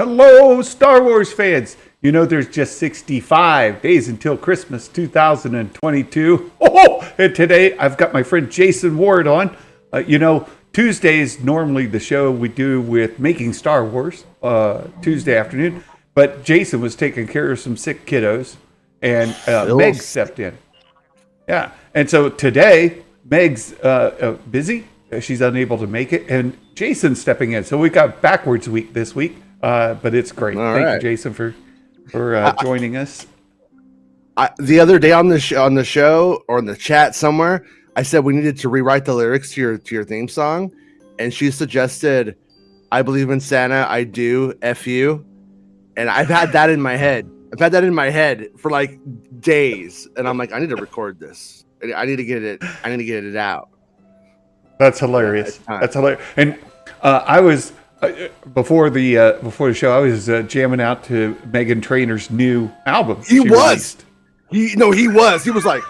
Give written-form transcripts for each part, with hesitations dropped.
Hello, Star Wars fans. You know, there's just 65 days until Christmas 2022. Oh, and today I've got my friend Jason Ward on. Tuesdays normally the show we do with Making Star Wars, Tuesday afternoon. But Jason was taking care of some sick kiddos, and Meg stepped in. Yeah, and so today Meg's busy. She's unable to make it, and Jason's stepping in. So we got backwards week this week. But it's great. Thank you, Jason, for joining us. The other day on the show or in the chat somewhere, I said we needed to rewrite the lyrics to your theme song, and she suggested, "I believe in Santa, I do, F you," and I've had that in my head. I've had that in my head for like days, and I'm like, I need to record this. I need to get it out. That's hilarious. That's hilarious. And I was. Before the show, I was jamming out to Meghan Trainor's new album. He was like,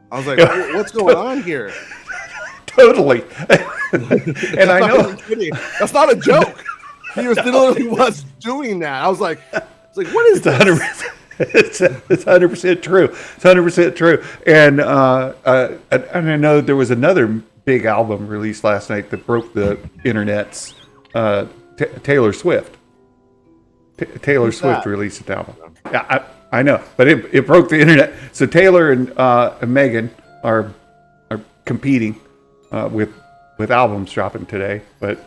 I was like, what's going on here? Totally. And I know that's not a joke. He literally was doing that. I was like, what is this? It's 100% true. It's 100% true. And I know there was another big album released last night that broke the internet's Taylor Swift. Taylor Swift released an album. Yeah, I know, but it broke the internet. So Taylor and Meghan are competing with albums dropping today. But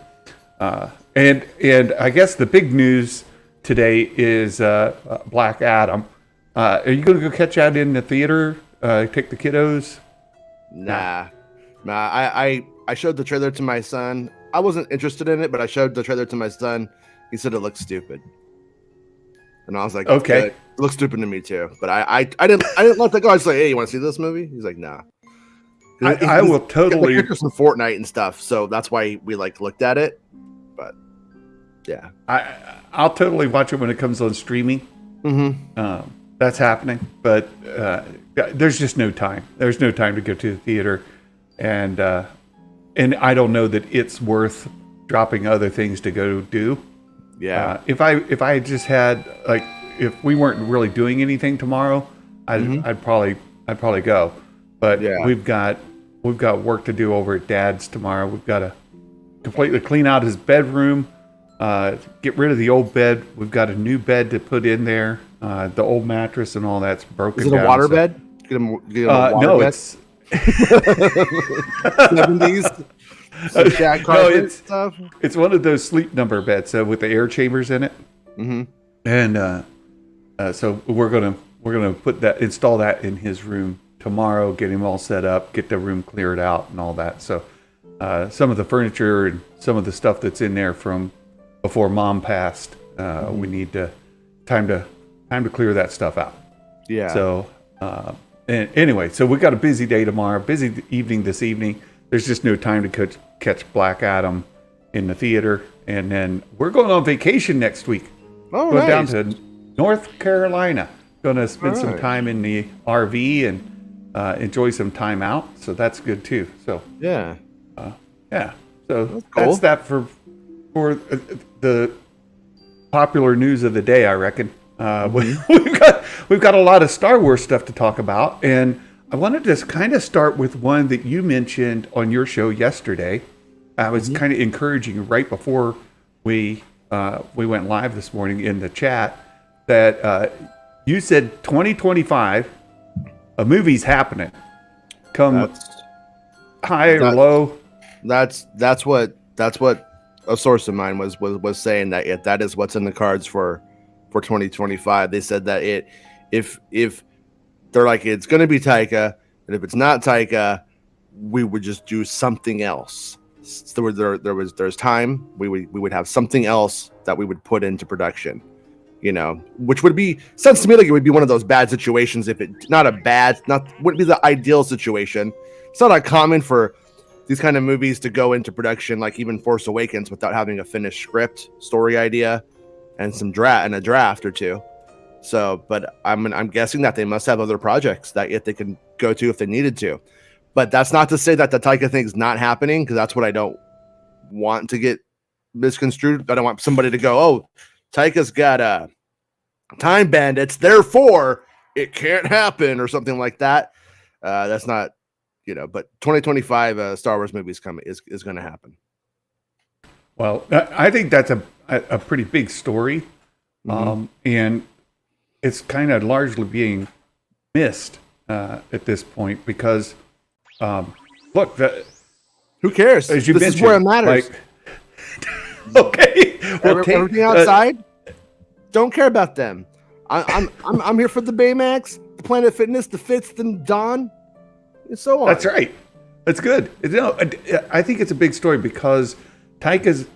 and I guess the big news today is Black Adam. Are you going to go catch that in the theater? Take the kiddos? Nah. I showed the trailer to my son. I wasn't interested in it, but I showed the trailer to my son. He said it looked stupid, and I was like, "Okay, it looks stupid to me too." But I didn't let that go. I was like, "Hey, you want to see this movie?" He's like, "Nah." I will totally characters from Fortnite and stuff, so that's why we looked at it. But yeah, I'll totally watch it when it comes on streaming. Mm-hmm. That's happening, but there's just no time. There's no time to go to the theater. And I don't know that it's worth dropping other things to go do. Yeah. If I just had if we weren't really doing anything tomorrow, I'd probably go. But we've got work to do over at Dad's tomorrow. We've got to completely clean out his bedroom, get rid of the old bed. We've got a new bed to put in there. The old mattress and all that's broken. Is it a water bed? Get him a water bed? It's 70s. It's one of those sleep number beds with the air chambers in it. Mm-hmm. And so we're gonna install that in his room tomorrow. Get him all set up, get the room cleared out, and all that. So some of the furniture and some of the stuff that's in there from before Mom passed, we need time to clear that stuff out. Yeah. So. And anyway, so we got a busy day tomorrow, busy evening this evening. There's just no time to catch Black Adam in the theater. And then we're going on vacation next week. Oh, going nice. down to North Carolina. Going to spend some time in the RV and enjoy some time out. So that's good too. So yeah. So cool. That's that for the popular news of the day, I reckon. We've got a lot of Star Wars stuff to talk about, and I wanted to kind of start with one that you mentioned on your show yesterday. I was kind of encouraging right before we went live this morning in the chat that you said 2025 a movie's happening. High or low. That's what a source of mine was saying that is what's in the cards for 2025. They said that if they're like, it's going to be Taika, and if it's not Taika, we would just do something else. So there's time we would have something else that we would put into production, which would be sounds to me like it would be one of those bad situations. If it wouldn't be the ideal situation. It's not uncommon for these kind of movies to go into production, like even Force Awakens, without having a finished script, story idea, and a draft or two. So, but I'm guessing that they must have other projects that they can go to if they needed to. But that's not to say that the Taika thing's not happening, because that's what I don't want to get misconstrued. I don't want somebody to go, oh, Taika's got a time bandits, therefore it can't happen or something like that. That's not, but 2025 Star Wars movie is coming, is going to happen. Well, I think that's a pretty big story. And it's kind of largely being missed at this point because, look, who cares? As you this mentioned, is where it matters. Okay, well, everything outside, don't care about them. I'm here for the Baymax, the Planet Fitness, the Fits, the Dawn, and so on. That's right. That's good. I think it's a big story because Taika's.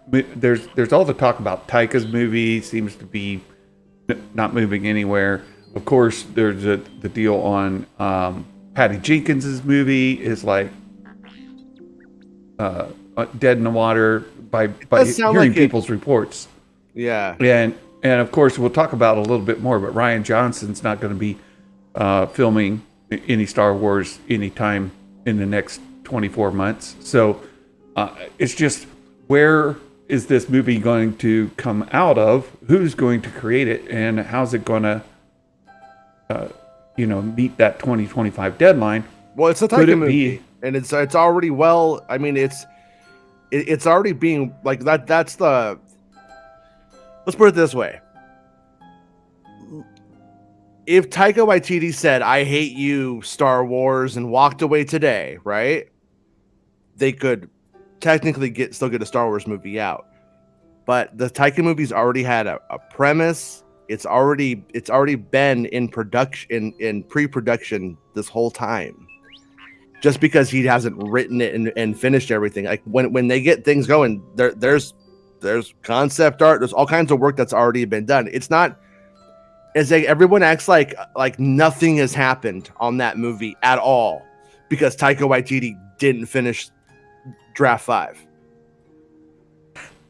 There's all the talk about Taika's movie seems to be not moving anywhere. Of course, there's the deal on Patty Jenkins's movie is like dead in the water by hearing people's reports. Yeah, and of course we'll talk about it a little bit more. But Rian Johnson's not going to be filming any Star Wars anytime in the next 24 months. So it's just where is this movie going to come out of? Who's going to create it, and how's it going to, meet that 2025 deadline? Well, it's a Taika movie, and it's already well. I mean, it's already being like that. That's the. Let's put it this way: if Taika Waititi said, "I hate you, Star Wars," and walked away today, right? They could technically still get a Star Wars movie out, but the Taika movie's already had a premise. It's already been in production, in pre-production this whole time. Just because he hasn't written it and finished everything, like when they get things going, there's concept art, there's all kinds of work that's already been done. It's not as like everyone acts like nothing has happened on that movie at all because Taika Waititi didn't finish Draft 5.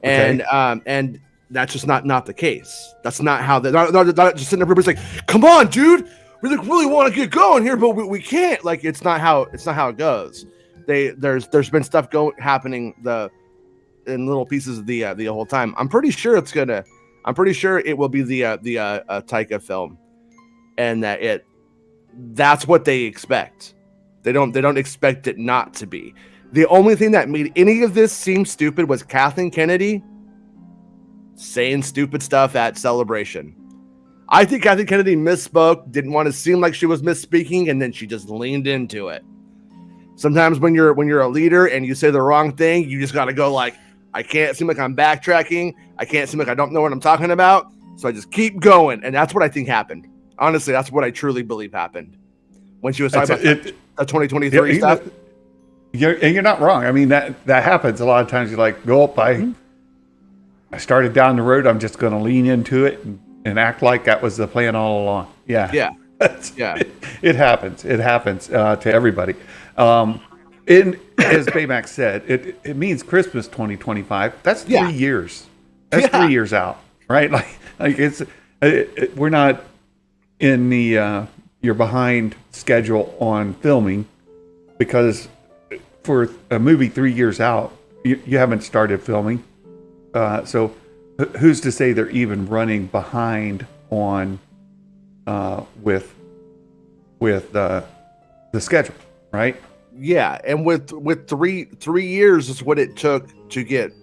And that's just not the case. That's not how not just sitting there. Everybody's like, "Come on, dude, we really want to get going here, but we can't." Like it's not how it goes. There's been stuff happening in little pieces of the whole time. I'm pretty sure it will be the Taika film, and that's what they expect. They don't expect it not to be. The only thing that made any of this seem stupid was Kathleen Kennedy saying stupid stuff at Celebration. I think Kathleen Kennedy misspoke, didn't want to seem like she was misspeaking, and then she just leaned into it. Sometimes when you're a leader and you say the wrong thing, you just got to go like, I can't seem like I'm backtracking. I can't seem like I don't know what I'm talking about. So I just keep going. And that's what I think happened. Honestly, that's what I truly believe happened. When she was talking about the 2023 stuff. You're not wrong. I mean, that happens a lot of times. You're like, go up, I started down the road. I'm just going to lean into it and act like that was the plan all along. Yeah. Yeah. It happens. It happens to everybody. And as Baymax said, it means Christmas 2025. That's 3 years. That's 3 years out, right? Like it's we're not in the you're behind schedule on filming because for a movie 3 years out, you haven't started filming. So who's to say they're even running behind on with the schedule, right? Yeah, and with 3 years is what it took to get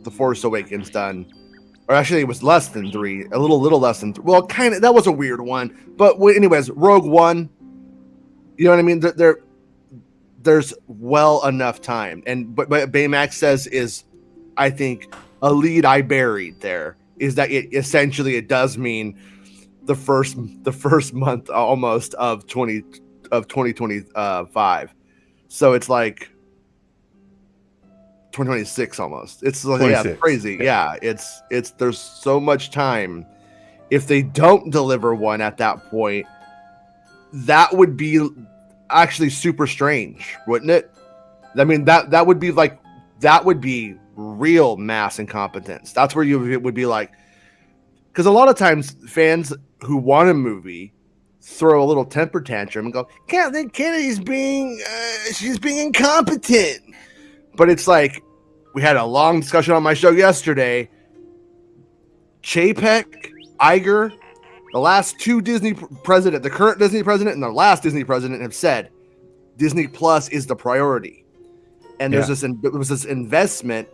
The Force Awakens done. Or actually, it was less than 3, a little less than 3. Well, kind of. That was a weird one. But anyways, Rogue One. You know what I mean? There's well enough time, but Baymax says is, I think, a lead I buried there is that it does mean the first month almost of 2025. So it's like 2026 almost. It's like crazy. Yeah, it's there's so much time. If they don't deliver one at that point, that would be actually super strange, wouldn't it? I mean, that would be real mass incompetence. That's where you would be like, because a lot of times fans who want a movie throw a little temper tantrum and go, Kathleen Kennedy's being incompetent. But it's like, we had a long discussion on my show yesterday. Chapek, Iger, the last two Disney president, the current Disney president and the last Disney president have said Disney Plus is the priority. And there was this investment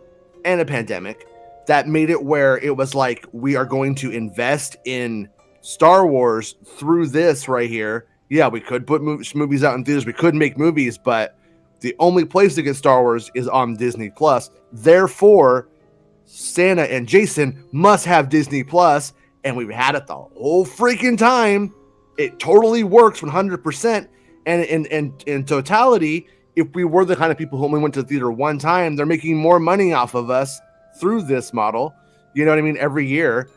and a pandemic that made it where it was like, we are going to invest in Star Wars through this right here. Yeah, we could put movies out in theaters. We could make movies, but the only place to get Star Wars is on Disney Plus. Therefore, Santa and Jason must have Disney Plus, and we've had it the whole freaking time. It totally works 100%. And in totality, if we were the kind of people who only went to the theater one time, they're making more money off of us through this model. You know what I mean? Every year.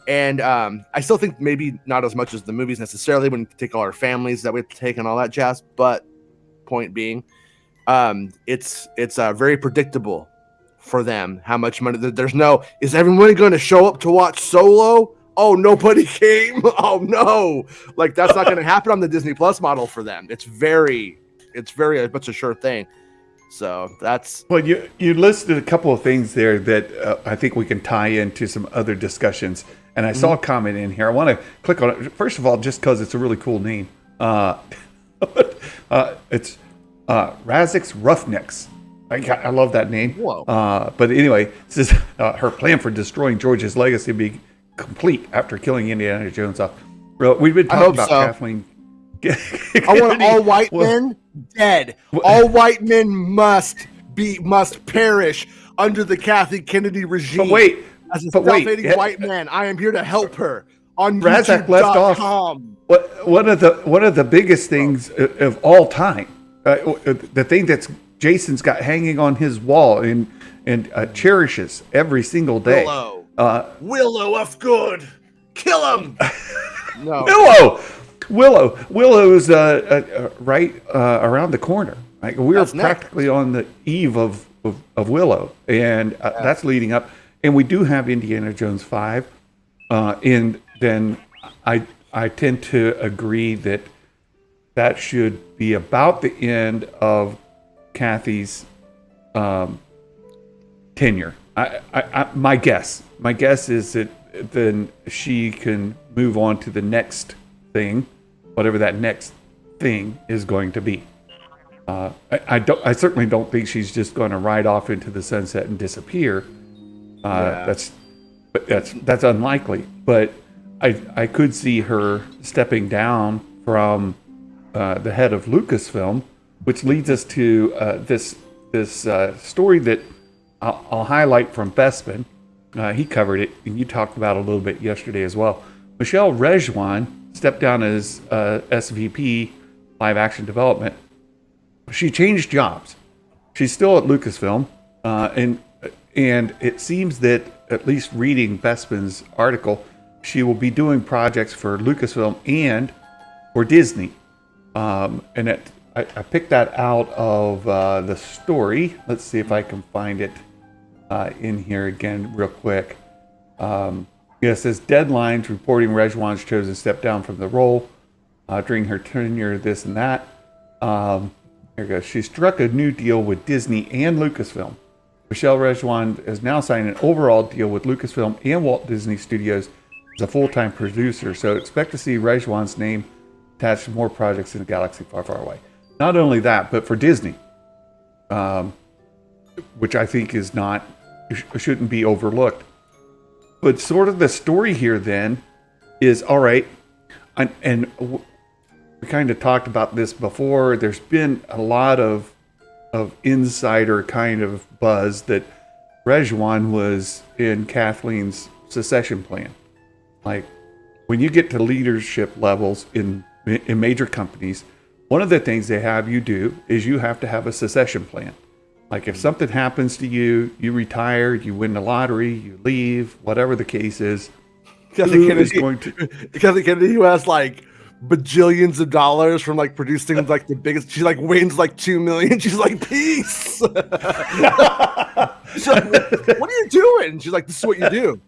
And I still think maybe not as much as the movies necessarily when you take all our families that we have to take and all that jazz. But point being, it's very predictable for them how much money. There's no, is everyone going to show up to watch Solo? Oh, nobody came. Oh no, like that's not going to happen on the Disney Plus model for them. It's very much a sure thing. So that's well. You listed a couple of things there that I think we can tie into some other discussions. And I saw a comment in here. I want to click on it first of all, just because it's a really cool name. It's Razik's Roughnecks. I love that name. Whoa. But anyway, this is her plan for destroying George's legacy to be complete after killing Indiana Jones off. Well, we've been talking about Kathleen. I want all white men dead. All white men must perish under the Kathy Kennedy regime. But wait, as a self-hating white man, I am here to help her. On Razak left off one of the biggest things of all time. The thing that's Jason's got hanging on his wall and cherishes every single day. Willow of good. Kill him. No. Willow's right around the corner. Like we're practically on the eve of Willow, and that's leading up. And we do have Indiana Jones 5, and then I tend to agree that should be about the end of Kathy's tenure. My guess is that then she can move on to the next thing, whatever that next thing is going to be. I certainly don't think she's just going to ride off into the sunset and disappear. That's unlikely. But I could see her stepping down from the head of Lucasfilm, which leads us to this story that I'll highlight from Bespin. He covered it, and you talked about it a little bit yesterday as well. Michelle Rejuan stepped down as SVP live action development. She changed jobs. She's still at Lucasfilm, and it seems that, at least reading Bespin's article, she will be doing projects for Lucasfilm and for Disney. And I picked that out of the story. Let's see if I can find it in here again real quick. It says deadlines reporting Rejuan's chosen step down from the role during her tenure, this and that. Here it goes. She struck a new deal with Disney and Lucasfilm. Michelle Rejuan has now signed an overall deal with Lucasfilm and Walt Disney Studios as a full-time producer. So expect to see Rejuan's name attached to more projects in a galaxy far, far away. Not only that, but for Disney, which I think shouldn't be overlooked. But sort of the story here then is, all right, and we kind of talked about this before. There's been a lot of insider kind of buzz that Rejuan was in Kathleen's succession plan. Like when you get to leadership levels in major companies, one of the things they have you do is you have to have a succession plan. Like if something happens to you, you retire, you win the lottery, you leave, whatever the case is. Kathy Kennedy, who has like bajillions of dollars from like producing like the biggest, she like wins like 2 million. She's like, peace. She's like, what are you doing? She's like, this is what you do.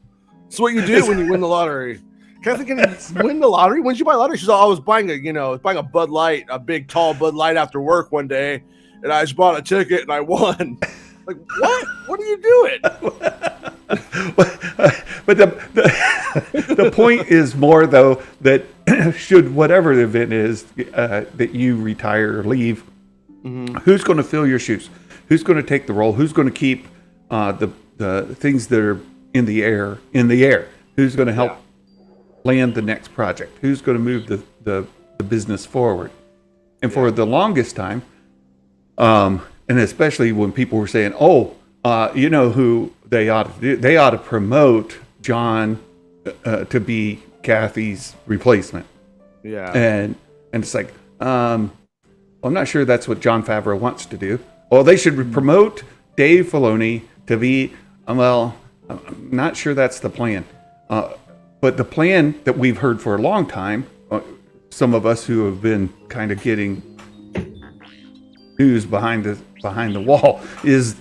This is what you do when you win the lottery. Kathy Kennedy win the lottery? When did you buy a lottery? She's like, I was buying a Bud Light, a big tall Bud Light after work one day, and I just bought a ticket and I won. Like, what are you doing? But the point is more though that should whatever the event is that you retire or leave, who's going to fill your shoes? Who's going to take the role? Who's going to keep the things that are in the air? Who's going to help land the next project? Who's going to move the business forward? And for the longest time, and especially when people were saying, you know who they ought to do? They ought to promote John to be Kathy's replacement. Yeah. And it's like, I'm not sure that's what Jon Favreau wants to do. Well, they should promote Dave Filoni to be, well, I'm not sure that's the plan. But the plan that we've heard for a long time, some of us who have been kind of getting news behind the wall, is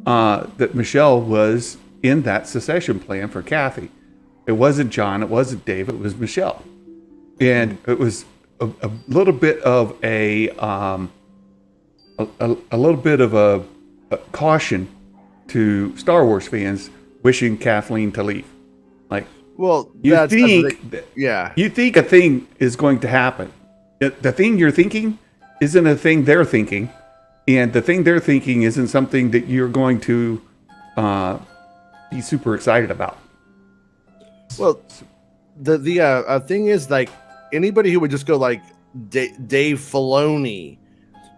that Michelle was in that succession plan for Kathy. It wasn't John, it wasn't Dave, it was Michelle. And it was a little bit of a little bit of a caution to Star Wars fans wishing Kathleen to leave. Like, well, you think a thing is going to happen. The thing you're thinking isn't a thing they're thinking, and the thing they're thinking isn't something that you're going to be super excited about. Well, the thing is, like, anybody who would just go like Dave Filoni.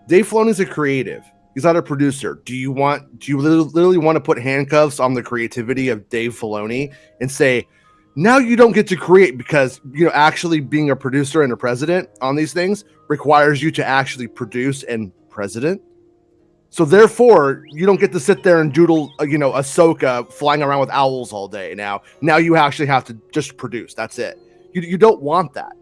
Dave Filoni's a creative. He's not a producer. Do you literally want to put handcuffs on the creativity of Dave Filoni and say, now you don't get to create because, actually being a producer and a president on these things requires you to actually produce and president. So therefore, you don't get to sit there and doodle, Ahsoka flying around with owls all day. Now you actually have to just produce. That's it. You don't want that.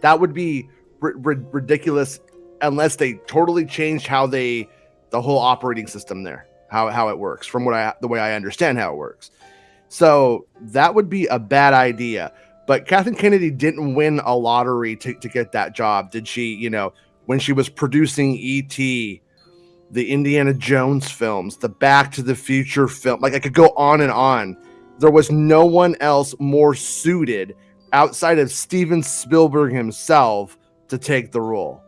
That would be ridiculous unless they totally changed the whole operating system there, how it works, from the way I understand how it works. So that would be a bad idea. But Kathleen Kennedy didn't win a lottery to get that job, did she? When she was producing E.T., the Indiana Jones films, the Back to the Future film, like I could go on and on. There was no one else more suited outside of Steven Spielberg himself to take the role.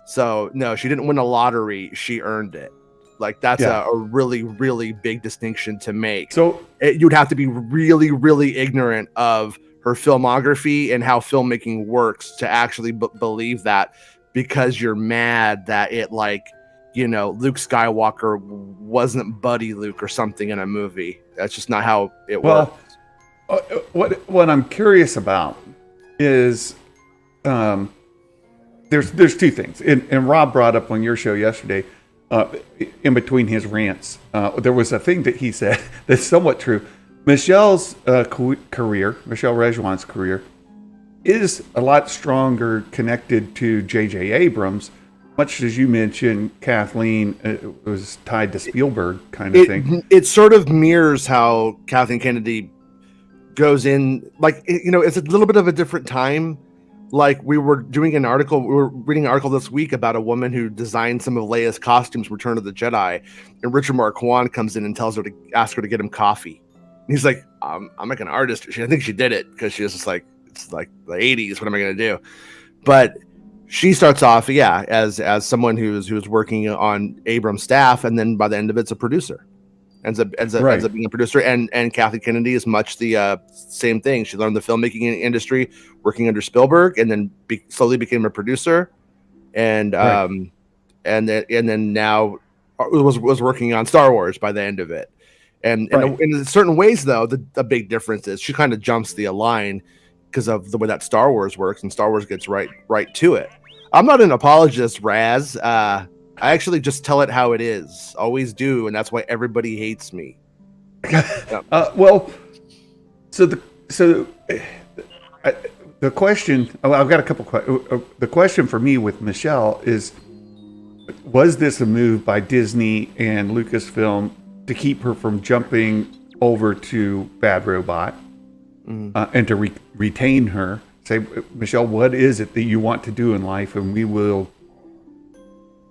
So no, she didn't win a lottery. She earned it. Like that's a really, really big distinction to make. So you'd have to be really, really ignorant of her filmography and how filmmaking works to actually believe that, because you're mad that it Luke Skywalker wasn't Buddy Luke or something in a movie. That's just not how it works. What I'm curious about is there's two things, and Rob brought up on your show yesterday, in between his rants, there was a thing that he said that's somewhat true. Michelle's career, Michelle Rejuan's career, is a lot stronger connected to J.J. Abrams, much as you mentioned, Kathleen was tied to Spielberg kind of thing. It sort of mirrors how Kathleen Kennedy goes in, it's a little bit of a different time. Like we were reading an article this week about a woman who designed some of Leia's costumes for Return of the Jedi, and Richard Marquand comes in and asks her to get him coffee. And he's like, I'm like an artist. I think she did it because she was just like, it's like the 80s. What am I going to do? But she starts off, as someone who's working on Abrams' staff, and then by the end of it's a producer. Ends up being a producer, and Kathleen Kennedy is much the same thing. She learned the filmmaking industry working under Spielberg, and then slowly became a producer, and then now was working on Star Wars by the end of it. And in certain ways, though, the big difference is she kind of jumps the line because of the way that Star Wars works, and Star Wars gets right to it. I'm not an apologist, Raz. I actually just tell it how it is. Always do, and that's why everybody hates me. The question. I've got a couple questions. The question for me with Michelle is: was this a move by Disney and Lucasfilm to keep her from jumping over to Bad Robot, and to retain her? Say, Michelle, what is it that you want to do in life, and we will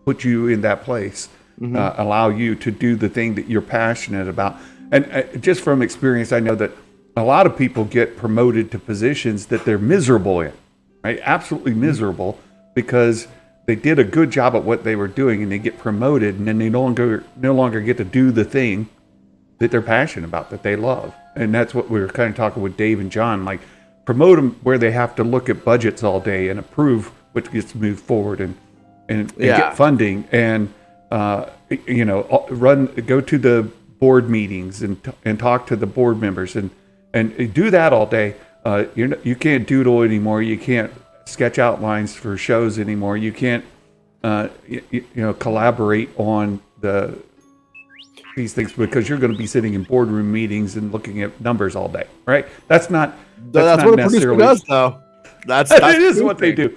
put you in that place. allow you to do the thing that you're passionate about. And just from experience, I know that a lot of people get promoted to positions that they're miserable in, right? Absolutely miserable, because they did a good job at what they were doing, and they get promoted, and then they no longer get to do the thing that they're passionate about, that they love. And that's what we were kind of talking with Dave and John, like promote them where they have to look at budgets all day and approve what gets moved forward and get funding and go to the board meetings and talk to the board members and do that all day. You can't doodle anymore. You can't sketch outlines for shows anymore. You can't collaborate on these things, because you're going to be sitting in boardroom meetings and looking at numbers all day, right? That's what a producer does, though. That's it is what they do.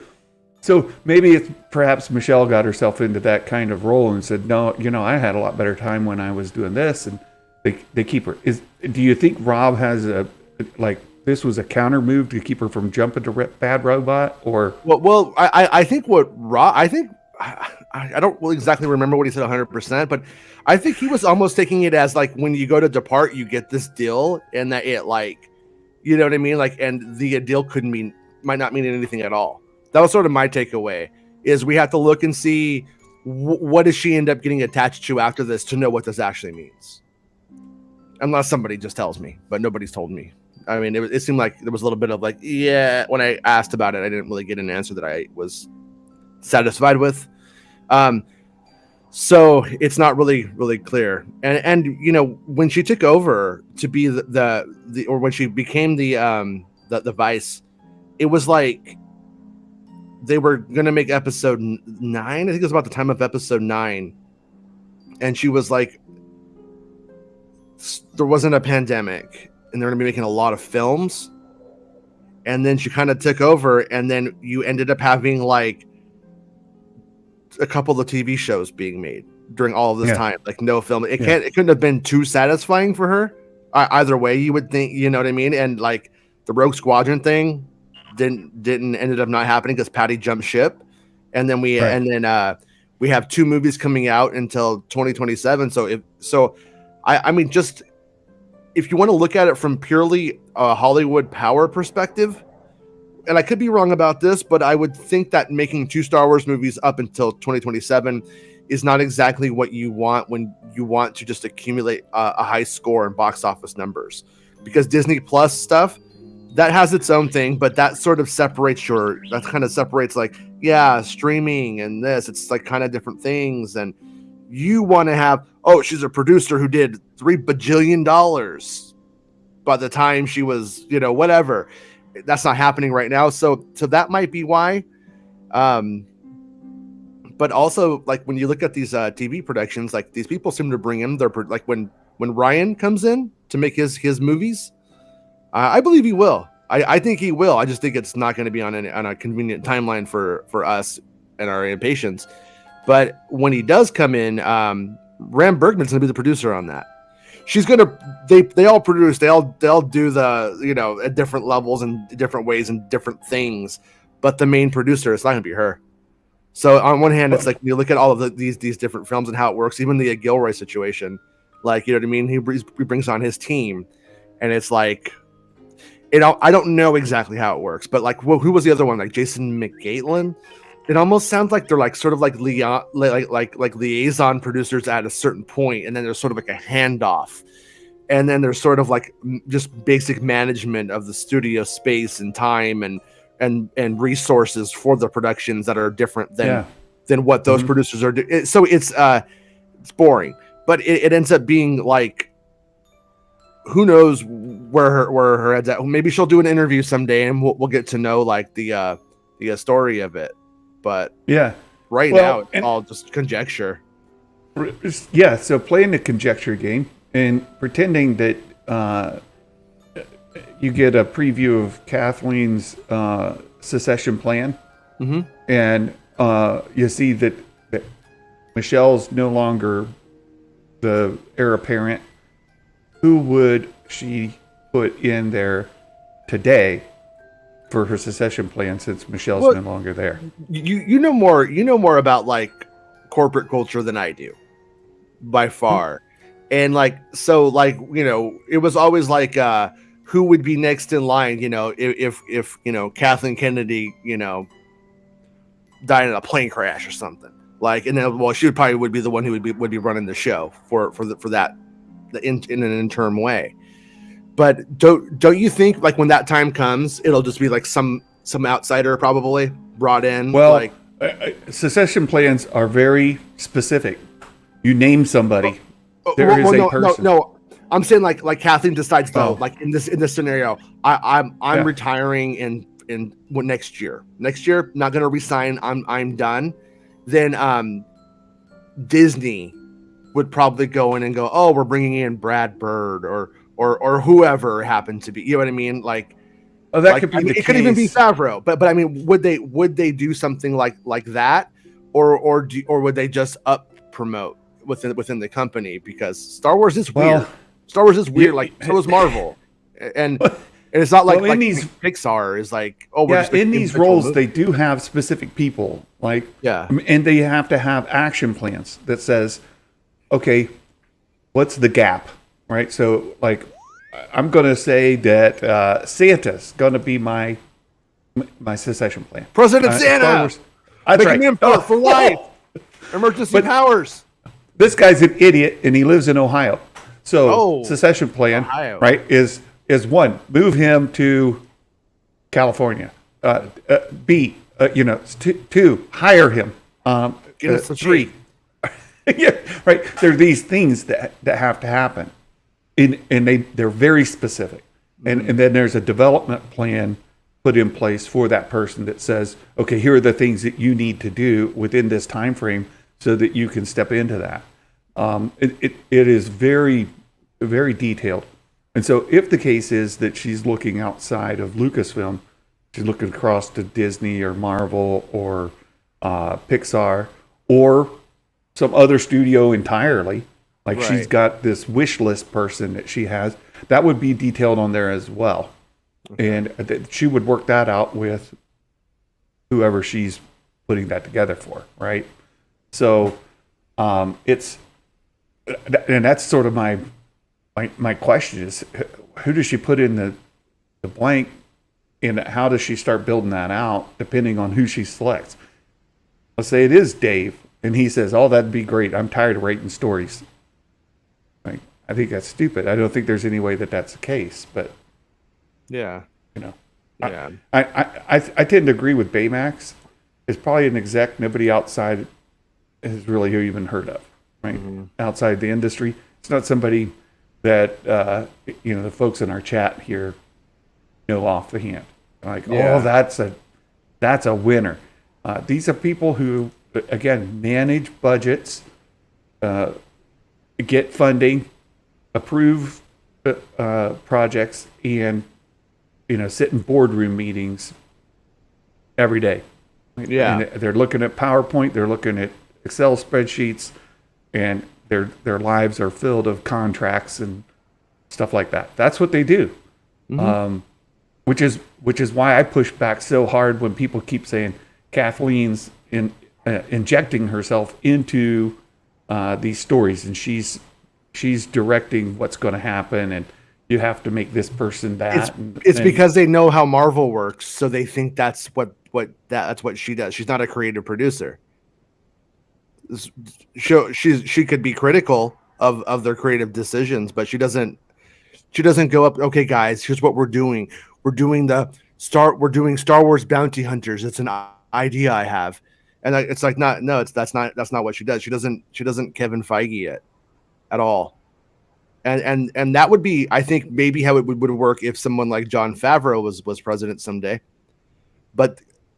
So maybe it's perhaps Michelle got herself into that kind of role and said, no, I had a lot better time when I was doing this, and they keep her. Do you think Rob has this was a counter move to keep her from jumping to Bad Robot, or? Well, I think what Rob, I don't really exactly remember what he said 100%, but I think he was almost taking it as like when you go to depart, you get this deal, and that it you know what I mean? And the deal might not mean anything at all. That was sort of my takeaway, is we have to look and see what does she end up getting attached to after this to know what this actually means. Unless somebody just tells me, but nobody's told me. I mean, it seemed like there was a little bit of when I asked about it, I didn't really get an answer that I was satisfied with. So it's not really clear. And when she took over to be or when she became the Vice, it was like they were going to make episode 9. I think it was about the time of episode 9. And she was like, there wasn't a pandemic and they're going to be making a lot of films. And then she kind of took over, and then you ended up having a couple of TV shows being made during all of this time, no film. It couldn't have been too satisfying for her. Either way, you would think, you know what I mean? And the Rogue Squadron thing ended up not happening because Patty jumped ship. And then we have 2 movies coming out until 2027. I mean, just if you want to look at it from purely a Hollywood power perspective, and I could be wrong about this, but I would think that making 2 Star Wars movies up until 2027 is not exactly what you want when you want to just accumulate a high score in box office numbers. Because Disney Plus stuff, that has its own thing, but that sort of separates streaming and this. It's kind of different things. And you want to have, she's a producer who did $3 bajillion by the time she was, whatever. That's not happening right now. So that might be why. But also, when you look at these TV productions, these people seem to bring in their, when Ryan comes in to make his movies, I believe he will. I think he will. I just think it's not going to be on a convenient timeline for us and our impatience. But when he does come in, Ram Bergman's going to be the producer on that. She's gonna. They all produce. They all do the at different levels and different ways and different things. But the main producer, it's not gonna be her. So on one hand, it's you look at all of these different films and how it works. Even the Gilroy situation, you know what I mean. He brings on his team, and it's I don't know exactly how it works, but who was the other one? Jason McGatelin. It almost sounds like they're sort of liaison producers at a certain point, and then there's sort of a handoff, and then there's sort of just basic management of the studio space and time and resources for the productions that are different than what those producers are doing. So it's boring, but it ends up being who knows where her head's at. Maybe she'll do an interview someday, and we'll get to know the story of it. But right now it's all just conjecture. Yeah, so playing the conjecture game and pretending that you get a preview of Kathleen's secession plan, and you see that Michelle's no longer the heir apparent. Who would she put in there today for her secession plan, since Michelle's no longer there? You know more about corporate culture than I do. by far. And like, so like, you know, it was always like, who would be next in line, you know, if you know, Kathleen Kennedy, you know, died in a plane crash or something. Like, and then, well, she would be the one who would be running the show for that in an interim way. But don't you think like when that time comes, it'll just be like some outsider probably brought in? Well, like secession plans are very specific. You name somebody. There is a person. No, I'm saying like Kathleen decides though, like in this scenario, I'm retiring in next year. Next year, not gonna resign. I'm done. Then Disney would probably go in and go, oh, we're bringing in Brad Bird or whoever happened to be. You know what I mean? Like, oh, that could be. It could even be Favreau. But I mean, would they do something like that, or would they just promote within the company? Because Star Wars is weird. Star Wars is weird. Like, so is Marvel, and it's not like these Pixar is like, oh, we're just in these roles movie. They do have specific people, like, and they have to have action plans that says, okay, what's the gap, right? So like, I'm going to say that Santa's going to be my secession plan. President Santa. That's right. For life. Emergency powers. This guy's an idiot, and he lives in Ohio. So secession plan, Ohio. Right, is one, move him to California. B, two, hire him. Three. Yeah, right. There are these things that have to happen, and they're very specific. And then there's a development plan put in place for that person that says, okay, here are the things that you need to do within this time frame so that you can step into that. It is very, very detailed. And so if the case is that she's looking outside of Lucasfilm, she's looking across to Disney or Marvel or Pixar or some other studio entirely, like she's got this wish list person that she has, that would be detailed on there as well. And she would work that out with whoever she's putting that together for, right? So it's, and that's sort of my question is, who does she put in the blank, and how does she start building that out depending on who she selects? Let's say it is Dave, and he says, oh, that'd be great. I'm tired of writing stories. Like, I think that's stupid. I don't think there's any way that that's the case, but yeah, I tend to agree with Baymax. It's probably an exec nobody outside has really even heard of, right? Mm-hmm. Outside the industry, it's not somebody that the folks in our chat here know off the hand. Like, that's a winner. These are people who, again, manage budgets, get funding, approve projects, and sit in boardroom meetings every day. Yeah, and they're looking at PowerPoint, they're looking at Excel spreadsheets, and their lives are filled of contracts and stuff like that. That's what they do. Mm-hmm. Which is why I push back so hard when people keep saying Kathleen's injecting herself into these stories, and she's directing what's going to happen, and you have to make this person that. It's because they know how Marvel works, so they think that's what she does. She's not a creative producer. She could be critical of their creative decisions, but she doesn't go up. Okay, guys, here's what we're doing. We're doing Star Wars Bounty Hunters. It's an idea I have, and it's like that's not what she does. She doesn't Kevin Feige it at all. And that would be, I think, maybe how it would work if someone like Jon Favreau was president someday.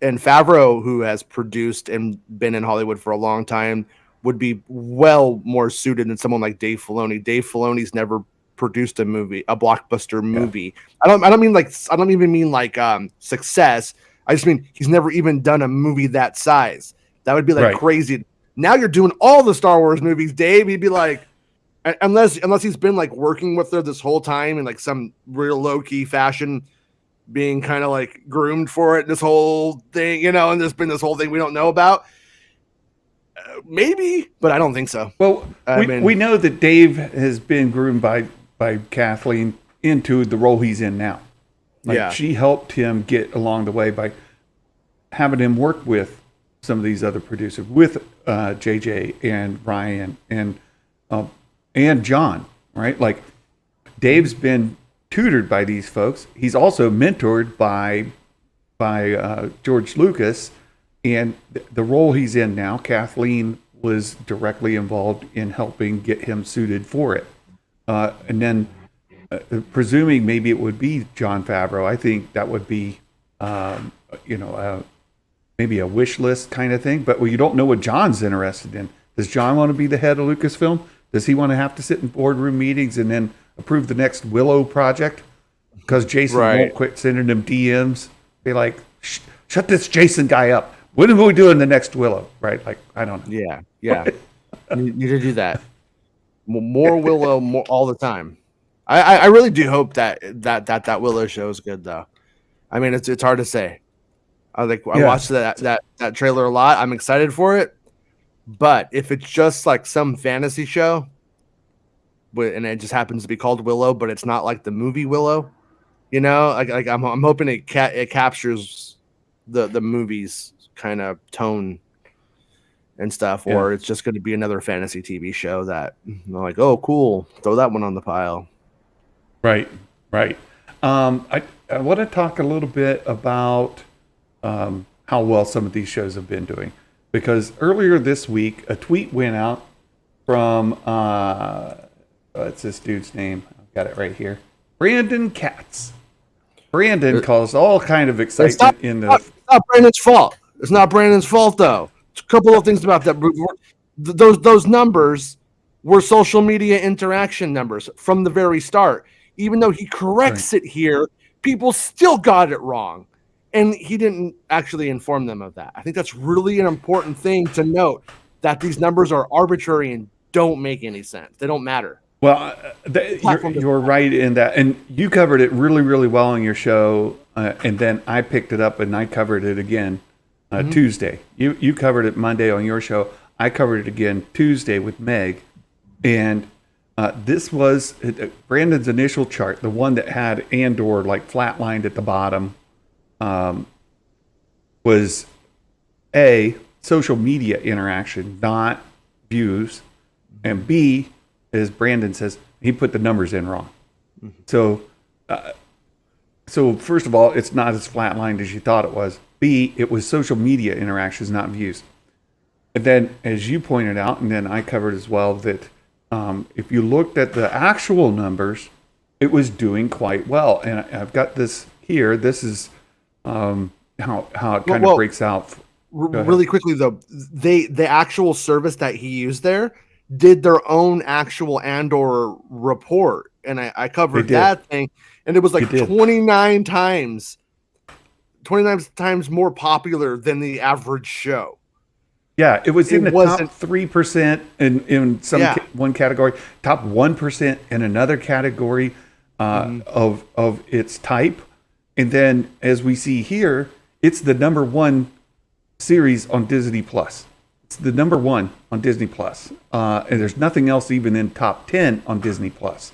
And Favreau, who has produced and been in Hollywood for a long time, would be well more suited than someone like Dave Filoni. Dave Filoni's never produced a blockbuster movie. Yeah. I don't even mean like success. I just mean he's never even done a movie that size. That would be like crazy. Now you're doing all the Star Wars movies, Dave. He'd be like, unless he's been like working with her this whole time in like some real low key fashion, being kind of like groomed for it, this whole thing, and there's been this whole thing we don't know about. Maybe, but I don't think so. Well, we know that Dave has been groomed by Kathleen into the role he's in now. She helped him get along the way by having him work with some of these other producers, with JJ and Ryan and John, right? Like, Dave's been tutored by these folks. He's also mentored by George Lucas, and the role he's in now, Kathleen was directly involved in helping get him suited for it. And then, presuming maybe it would be Jon Favreau, I think that would be, maybe a wish list kind of thing. But you don't know what John's interested in. Does John want to be the head of Lucasfilm? Does he want to have to sit in boardroom meetings and then approve the next Willow project? Because Jason won't quit sending him DMs. Be like, shut this Jason guy up. When are we doing the next Willow? Right? Like, I don't know. Yeah. You need to do that. More Willow, more all the time. I really do hope that Willow show is good, though. I mean, it's hard to say. I watched that trailer a lot. I'm excited for it. But if it's just like some fantasy show, and it just happens to be called Willow, but it's not like the movie Willow, I'm hoping it captures the movie's kind of tone and stuff, or it's just going to be another fantasy TV show that I'm like, oh, cool, throw that one on the pile. Right. I want to talk a little bit about how well some of these shows have been doing, because earlier this week a tweet went out from what's this dude's name? I've got it right here. Brandon Katz. Brandon caused all kind of excitement It's not Brandon's fault. It's not Brandon's fault, though. A couple of things about that. Those numbers were social media interaction numbers from the very start. Even though he corrects it here, people still got it wrong. And he didn't actually inform them of that. I think that's really an important thing to note, that these numbers are arbitrary and don't make any sense. They don't matter. Well, you're right in that. And you covered it really, really well on your show. And then I picked it up and I covered it again Tuesday. You covered it Monday on your show. I covered it again Tuesday with Meg. And this was Brandon's initial chart, the one that had Andor like flatlined at the bottom, was A, social media interaction, not views, and B, as Brandon says, he put the numbers in wrong. So first of all, it's not as flatlined as you thought it was. B, it was social media interactions, not views. And then, as you pointed out, and then I covered as well, that if you looked at the actual numbers, it was doing quite well. And I've got this here. This is how it kind of breaks out. Really quickly, though, the actual service that he used there did their own actual Andor report. And I covered that thing. And it was like 29 times more popular than the average show. Yeah, it was in the top 3% in one category, top 1% in another category of its type. And then, as we see here, it's the number one series on Disney Plus. It's the number one on Disney Plus. And there's nothing else even in top 10 on Disney Plus.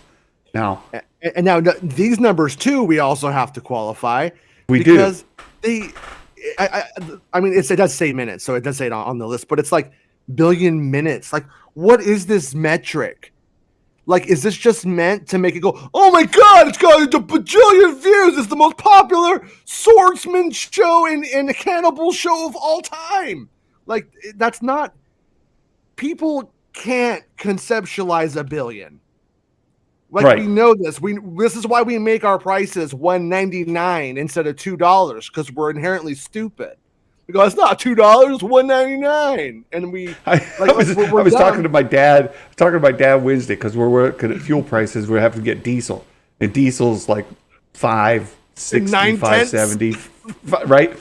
Now, and now these numbers too, we also have to qualify. Because I mean, it does say minutes, so it does say it on the list, but it's like billion minutes. Like, what is this metric? Like, is this just meant to make it go, oh my God, it's got a bajillion views. It's the most popular swordsman show and a cannibal show of all time. Like, that's not, people can't conceptualize a billion. Like, we know this. This is why we make our prices $1.99 instead of $2, because we're inherently stupid. We go, it's not $2, it's $1.99, and I was talking to my dad. Wednesday, because we're working at fuel prices. We have to get diesel, and diesel's like $5.60, $5.70, right?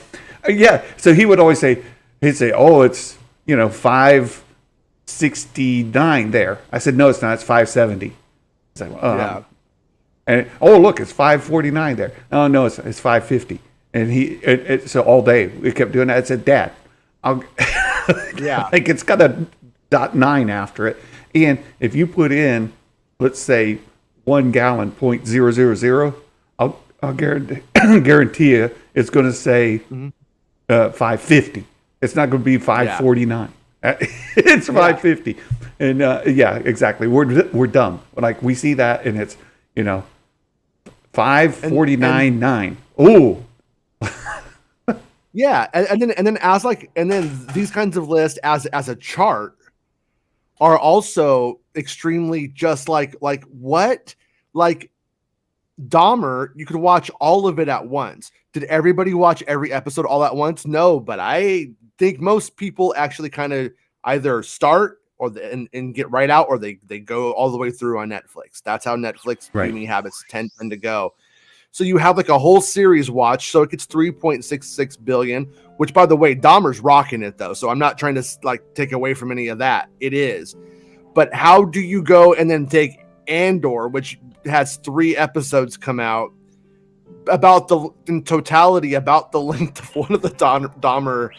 Yeah. So he would always say, oh, it's $5.69 there. I said, no, it's not. It's $5.70. Like, and look, it's $5.49 there. Oh no, it's $5.50. And so all day we kept doing that. I said, Dad, Yeah. Like it's got a .9 after it. And if you put in, let's say, 1 gallon .000, I'll guarantee you it's going to say 550. It's not going to be 549. It's 550. And yeah, exactly. We're dumb. Like we see that and it's, 549.9. Oh. Yeah, and then these kinds of lists as a chart are also extremely just like what? Like Dahmer, you could watch all of it at once. Did everybody watch every episode all at once? No, but I think most people actually kind of either start or and get right out, or they go all the way through on Netflix. That's how Netflix viewing habits tend to go. So you have like a whole series watch, so it gets 3.66 billion, which by the way, Dahmer's rocking it though. So I'm not trying to like take away from any of that. It is. But how do you go and then take Andor, which has 3 episodes come out in totality about the length of one of the Dahmer,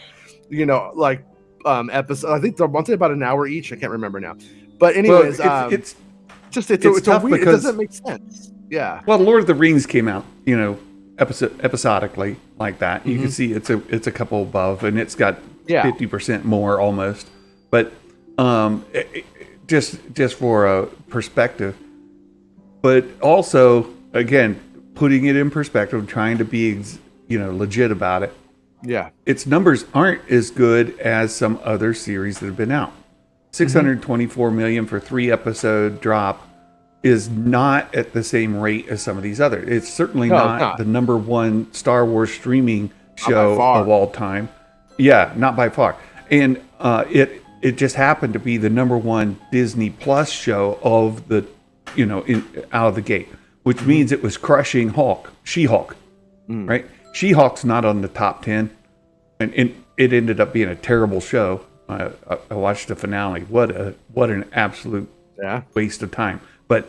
episode. I think they're one about an hour each. I can't remember now. But anyways, it's tough weird, it doesn't make sense. Yeah. Well, Lord of the Rings came out, episodically like that. You can see it's a couple above, and it's got 50% more almost. But just for a perspective, but also again putting it in perspective, trying to be legit about it. Yeah, its numbers aren't as good as some other series that have been out. 624 million for 3-episode drop is not at the same rate as some of these others. It's certainly not the number 1 Star Wars streaming show of all time. Yeah, not by far. And it just happened to be the number 1 Disney Plus show of the, out of the gate, which means it was crushing She-Hulk, right? She-Hulk's not on the top 10, and it ended up being a terrible show. I watched the finale. What an absolute waste of time. But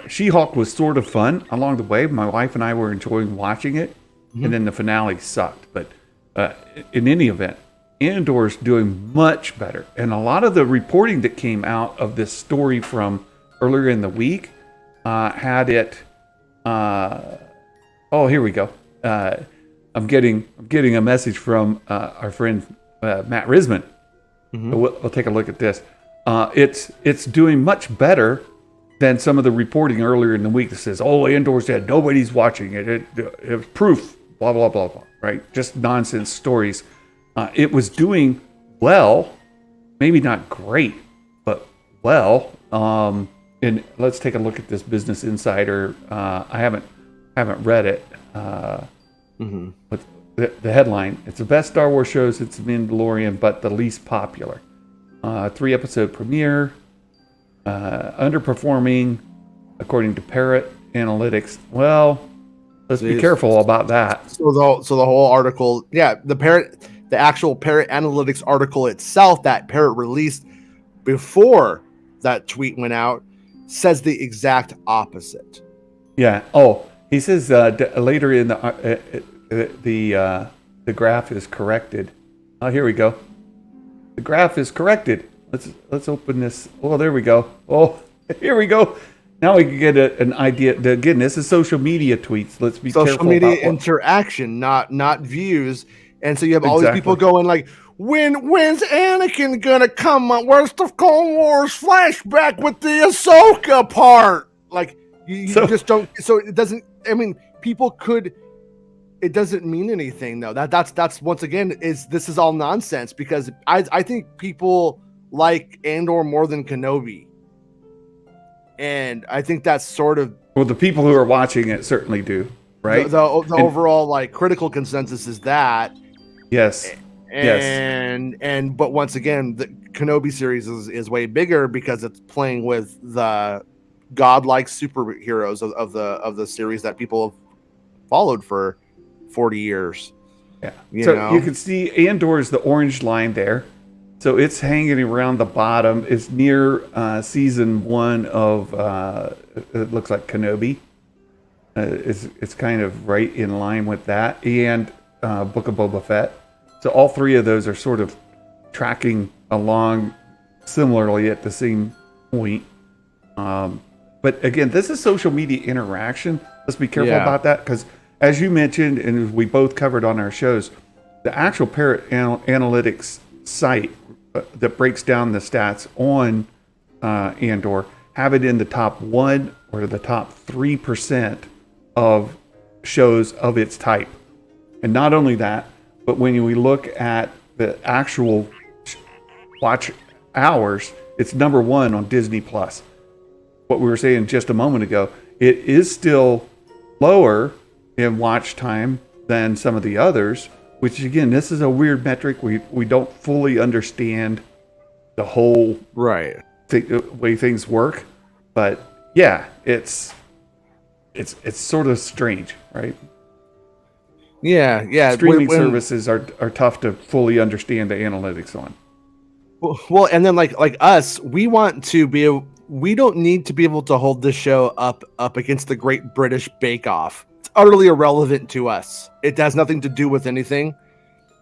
She-Hulk was sort of fun along the way. My wife and I were enjoying watching it, and then the finale sucked. But in any event, Andor's doing much better. And a lot of the reporting that came out of this story from earlier in the week had it. Here we go. I'm getting a message from our friend Matt Risman. We'll take a look at this. It's doing much better than some of the reporting earlier in the week that says, Andor's dead, nobody's watching it. It was proof, blah, blah, blah, blah, right? Just nonsense stories. It was doing well, maybe not great, but well. And let's take a look at this Business Insider. I haven't read it. But the headline, it's the best Star Wars show since The Mandalorian, but the least popular. 3-episode premiere. Underperforming according to Parrot Analytics. Well, let's be careful about that. So the whole article, the actual Parrot Analytics article itself that Parrot released before that tweet went out says the exact opposite. Yeah. He says later in the graph is corrected. Here we go. The graph is corrected. Let's open this. There we go. Here we go. Now we can get an idea. Again, this is social media tweets. Let's be careful. Social media interaction, not views. And so you have all these people going like, when's Anakin gonna come on? Where's the Clone Wars flashback with the Ahsoka part? Like you just don't. So it doesn't. I mean, people could. It doesn't mean anything though. That's once again this is all nonsense because I think people like Andor more than Kenobi, and I think that's sort of the people who are watching it certainly do, right? The overall like critical consensus is that yes, but once again, the Kenobi series is way bigger because it's playing with the godlike superheroes of the series that people have followed for 40 years. Yeah. You can see Andor's the orange line there. So it's hanging around the bottom. It's near season 1 of it looks like Kenobi. It's kind of right in line with that, and Book of Boba Fett. So all 3 of those are sort of tracking along similarly at the same point. But again, this is social media interaction. Let's be careful about that, because as you mentioned, and we both covered on our shows, the actual Parrot Analytics site that breaks down the stats on Andor have it in the top 1 or the top 3% of shows of its type. And not only that, but when we look at the actual watch hours, it's number 1 on Disney Plus. What we were saying just a moment ago, it is still lower in watch time than some of the others, which again, this is a weird metric. We don't fully understand the whole way things work, but yeah, it's sort of strange, right? Yeah. Streaming services are tough to fully understand the analytics on. Well, and then like us, we don't need to be able to hold this show up against the Great British Bake Off. It's utterly irrelevant to us. It has nothing to do with anything.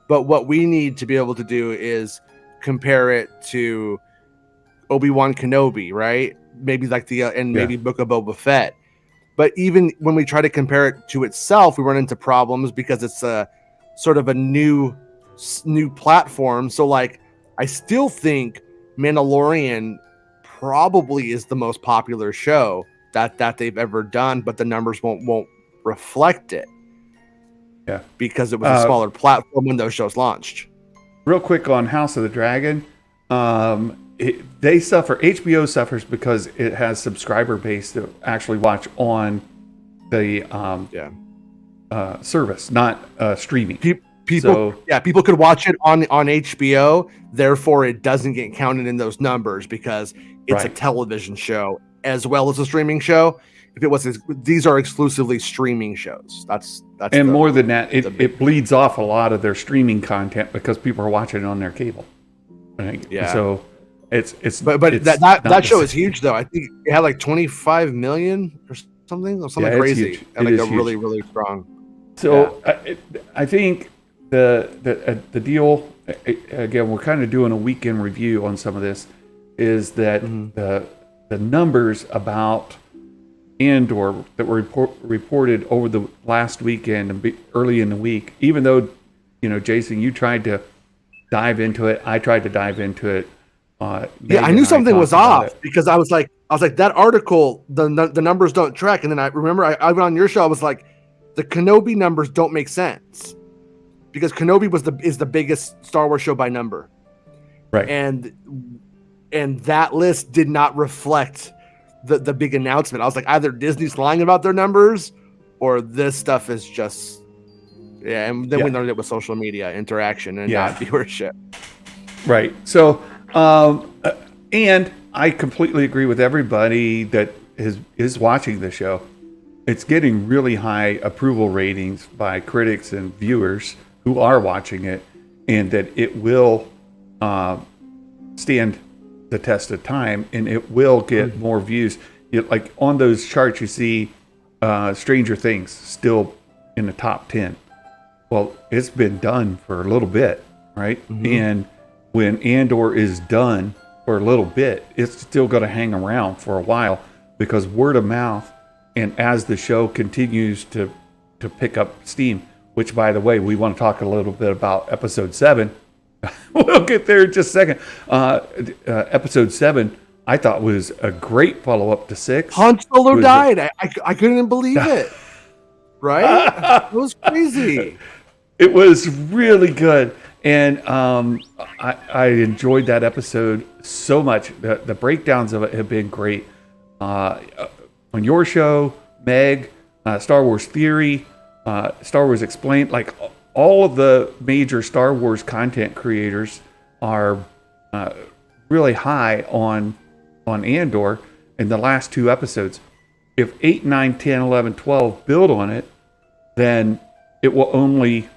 But what we need to be able to do is compare it to Obi-Wan Kenobi, right? Maybe like maybe Book of Boba Fett. But even when we try to compare it to itself, we run into problems because it's a sort of a new platform. So like, I still think Mandalorian probably is the most popular show that they've ever done, but the numbers won't reflect it. Yeah, because it was a smaller platform when those shows launched. Real quick on House of the Dragon, HBO suffers because it has subscriber base that actually watch on the service, not streaming. People could watch it on HBO, therefore it doesn't get counted in those numbers because it's a television show as well as a streaming show. If it was, these are exclusively streaming shows. That's more than that, it bleeds off a lot of their streaming content because people are watching it on their cable. Right? Yeah. So it's that show is huge though. I think it had like 25 million or something crazy, and like really really strong. So I think the deal, again, we're kind of doing a weekend review on some of this, is that the numbers about Andor that were reported over the last weekend and early in the week, even though, Jason, you tried to dive into it, I tried to dive into it. I knew something was off because I was like that article, the numbers don't track. And then I remember I went on your show. I was like, the Kenobi numbers don't make sense because Kenobi is the biggest Star Wars show by number, right? And that list did not reflect the big announcement. I was like, either Disney's lying about their numbers or this stuff is just and then we learned it was social media interaction and not viewership. Right. So and I completely agree with everybody that is watching the show. It's getting really high approval ratings by critics and viewers who are watching it, and that it will stand the test of time, and it will get more views. Like on those charts, you see Stranger Things still in the top 10. Well, it's been done for a little bit, right? And when Andor is done for a little bit, it's still going to hang around for a while because word of mouth, and as the show continues to pick up steam, which, by the way, we want to talk a little bit about episode 7. We'll get there in just a second. Episode 7, I thought, was a great follow-up to 6. Han Solo died. I couldn't believe it. Right? It was crazy. It was really good. And I enjoyed that episode so much. The breakdowns of it have been great. On your show, Meg, Star Wars Theory, Star Wars Explained, like all of the major Star Wars content creators are really high on Andor in the last 2 episodes. If 8, 9, 10, 11, 12 build on it, then it will only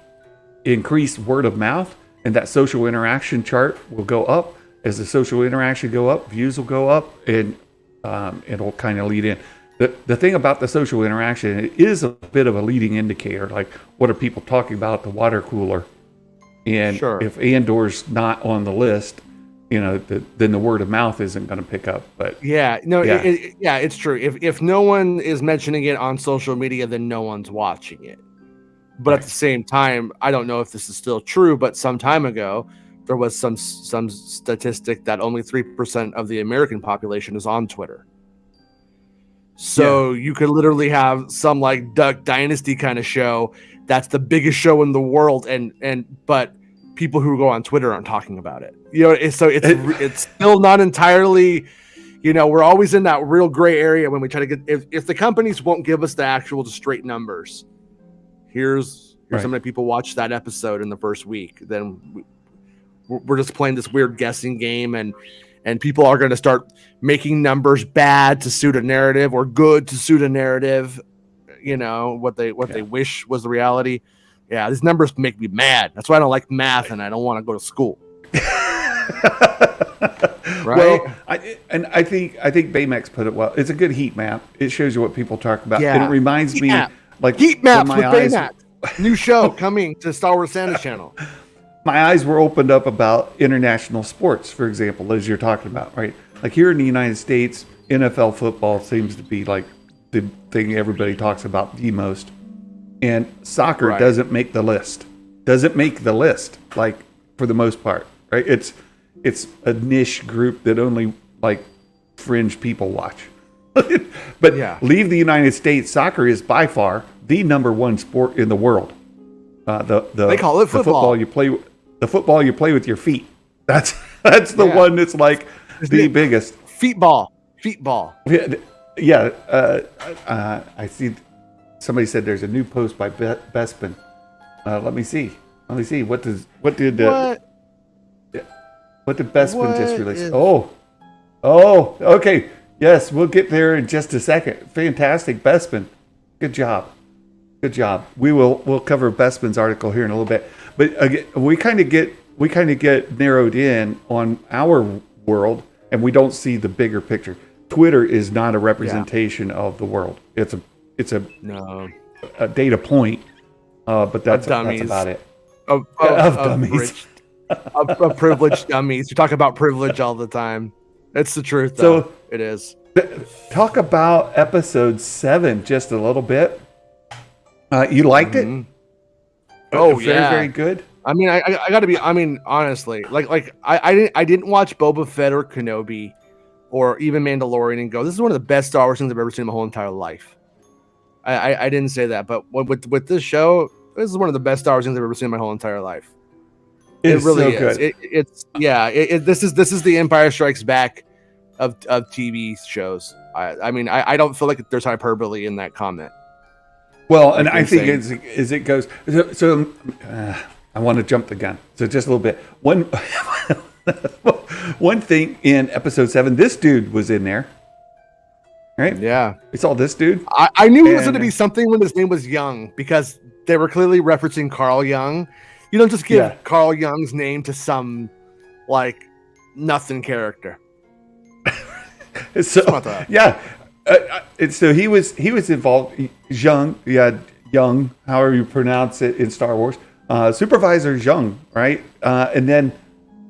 increase word of mouth, and that social interaction chart will go up. As the social interaction go up, views will go up, and it'll kind of lead in. The thing about the social interaction, it is a bit of a leading indicator. Like, what are people talking about at the water cooler? And Sure. if Andor's not on the list, then the word of mouth isn't going to pick up. But Yeah, no, yeah, it's true. If no one is mentioning it on social media, then no one's watching it. But at the same time, I don't know if this is still true, but some time ago, there was some statistic that only 3% of the American population is on Twitter. So you could literally have some like Duck Dynasty kind of show that's the biggest show in the world, but people who go on Twitter aren't talking about it. It's still not entirely. We're always in that real gray area when we try to get. If the companies won't give us the actual straight numbers, here's how many people watched that episode in the first week. Then we're just playing this weird guessing game, and people are going to start making numbers bad to suit a narrative or good to suit a narrative. What they wish was the reality. Yeah, these numbers make me mad. That's why I don't like math and I don't want to go to school. Right? Well, I think Baymax put it well. It's a good heat map. It shows you what people talk about. Yeah. And it reminds me like heat maps with eyes, Baymax. New show coming to Star Wars Santa Channel. My eyes were opened up about international sports, for example, as you're talking about, right? Like here in the United States, NFL football seems to be like the thing everybody talks about the most. And soccer doesn't make the list. Doesn't make the list, like for the most part, right? It's a niche group that only like fringe people watch. But leave the United States, soccer is by far the number one sport in the world. They call it football. The football you play with your feet. That's the one that's like the biggest. Feet ball. Yeah. I see. Somebody said there's a new post by Bespin. Let me see. What did Bespin just release? Oh, okay. Yes, we'll get there in just a second. Fantastic, Bespin. Good job. We'll cover Bespin's article here in a little bit. But again, we kind of get narrowed in on our world, and we don't see the bigger picture. Twitter is not a representation of the world. It's a data point, but that's about it. Of dummies. of privileged dummies. You talk about privilege all the time. It's the truth, though. So it is. Talk about episode 7 just a little bit. You liked it? Oh, very, very good. I mean, I got to be. I mean, honestly, I didn't watch Boba Fett or Kenobi, or even Mandalorian and go, this is one of the best Star Wars things I've ever seen in my whole entire life. I didn't say that, but with this show, this is one of the best Star Wars things I've ever seen in my whole entire life. It really is. Good. This is the Empire Strikes Back of TV shows. I mean, I don't feel like there's hyperbole in that comment. Well, and I think as it goes, so I want to jump the gun. So just a little bit. One thing in episode 7, this dude was in there. Right? Yeah. We saw this dude. I knew it was going to be something when his name was Young, because they were clearly referencing Carl Jung. You don't just give Carl Jung's name to some like nothing character. So he was involved. Young, however you pronounce it in Star Wars. Supervisor Young, right? And then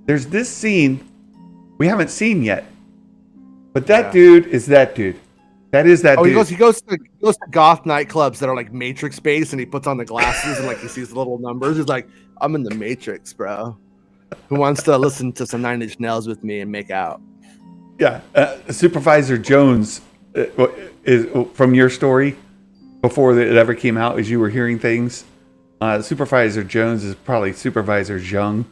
there's this scene we haven't seen yet, but that dude is that dude. That is that dude. He goes to goth nightclubs that are like Matrix based, and he puts on the glasses and like he sees the little numbers. He's like, I'm in the Matrix, bro. Who wants to listen to some Nine Inch Nails with me and make out? Yeah. Supervisor Jones is from your story before it ever came out, as you were hearing things. Supervisor Jones is probably Supervisor Young.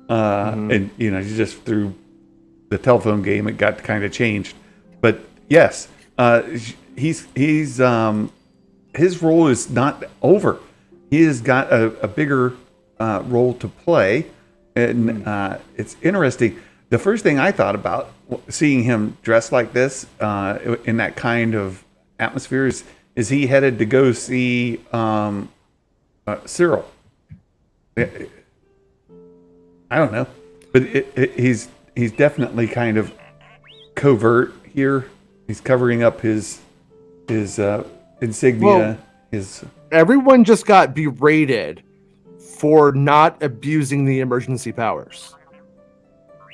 And, just through the telephone game, it got kind of changed. But yes, his role is not over. He has got a bigger role to play. And it's interesting. The first thing I thought about seeing him dressed like this in that kind of atmosphere is he headed to go see Cyril. I don't know, but he's definitely kind of covert here. He's covering up his insignia. Everyone just got berated for not abusing the emergency powers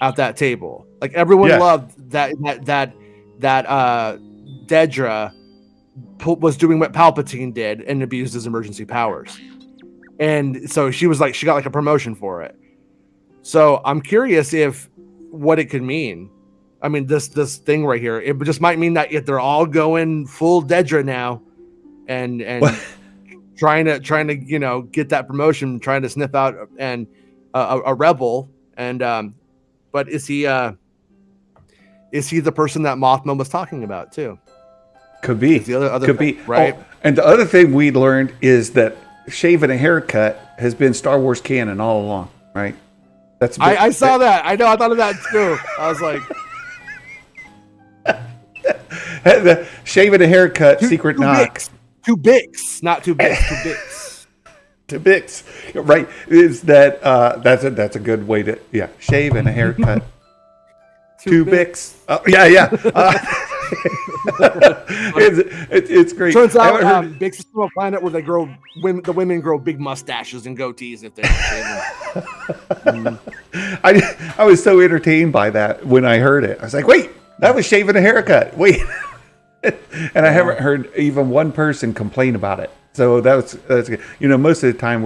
at that table. Like everyone loved that Dedra was doing what Palpatine did and abused his emergency powers. And so she got like a promotion for it. So I'm curious if what it could mean. I mean, this thing right here, it just might mean that if they're all going full Dedra now and trying to get that promotion, trying to sniff out and a rebel. And but is he the person that Mothma was talking about too? Could be. The other could thing, be right. Oh, and the other thing we learned is that shaving a haircut has been Star Wars canon all along, right? That's I saw that. I know. I thought of that too. I was like, shaving a haircut, secret knock. Two Bix, not two Bix, two Bix. Two Bix, right? Is that that's a good way to shave and a haircut. Two Bix. Yeah. It's great. Turns out Bix is from a planet where the women grow big mustaches and goatees if they're shaving. I was so entertained by that when I heard it. I was like, wait, that was shaving a haircut. Wait. And I haven't heard even one person complain about it. So that's good. Most of the time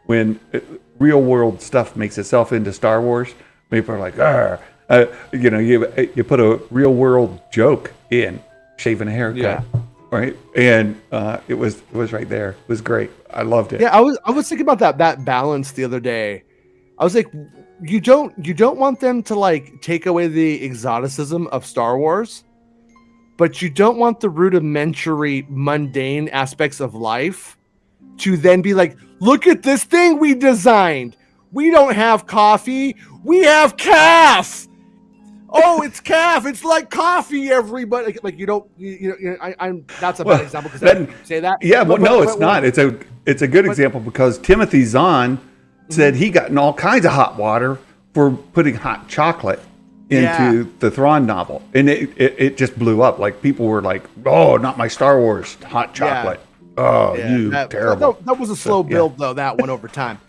when real world stuff makes itself into Star Wars, people are like, you put a real world joke in shaving a haircut, right? And it was right there. It was great. I loved it. Yeah, I was thinking about that balance the other day. I was like, you don't want them to like take away the exoticism of Star Wars, but you don't want the rudimentary, mundane aspects of life to then be like, look at this thing we designed. We don't have coffee. We have calf. Oh, it's calf. It's like coffee, everybody. Like you don't. I'm. That's a bad example because I didn't say that. Yeah, it's not. It's a good example because Timothy Zahn said he got in all kinds of hot water for putting hot chocolate into the Thrawn novel, and it just blew up. Like people were like, "Oh, not my Star Wars hot chocolate." Oh, terrible. That was a slow build though. That one over time,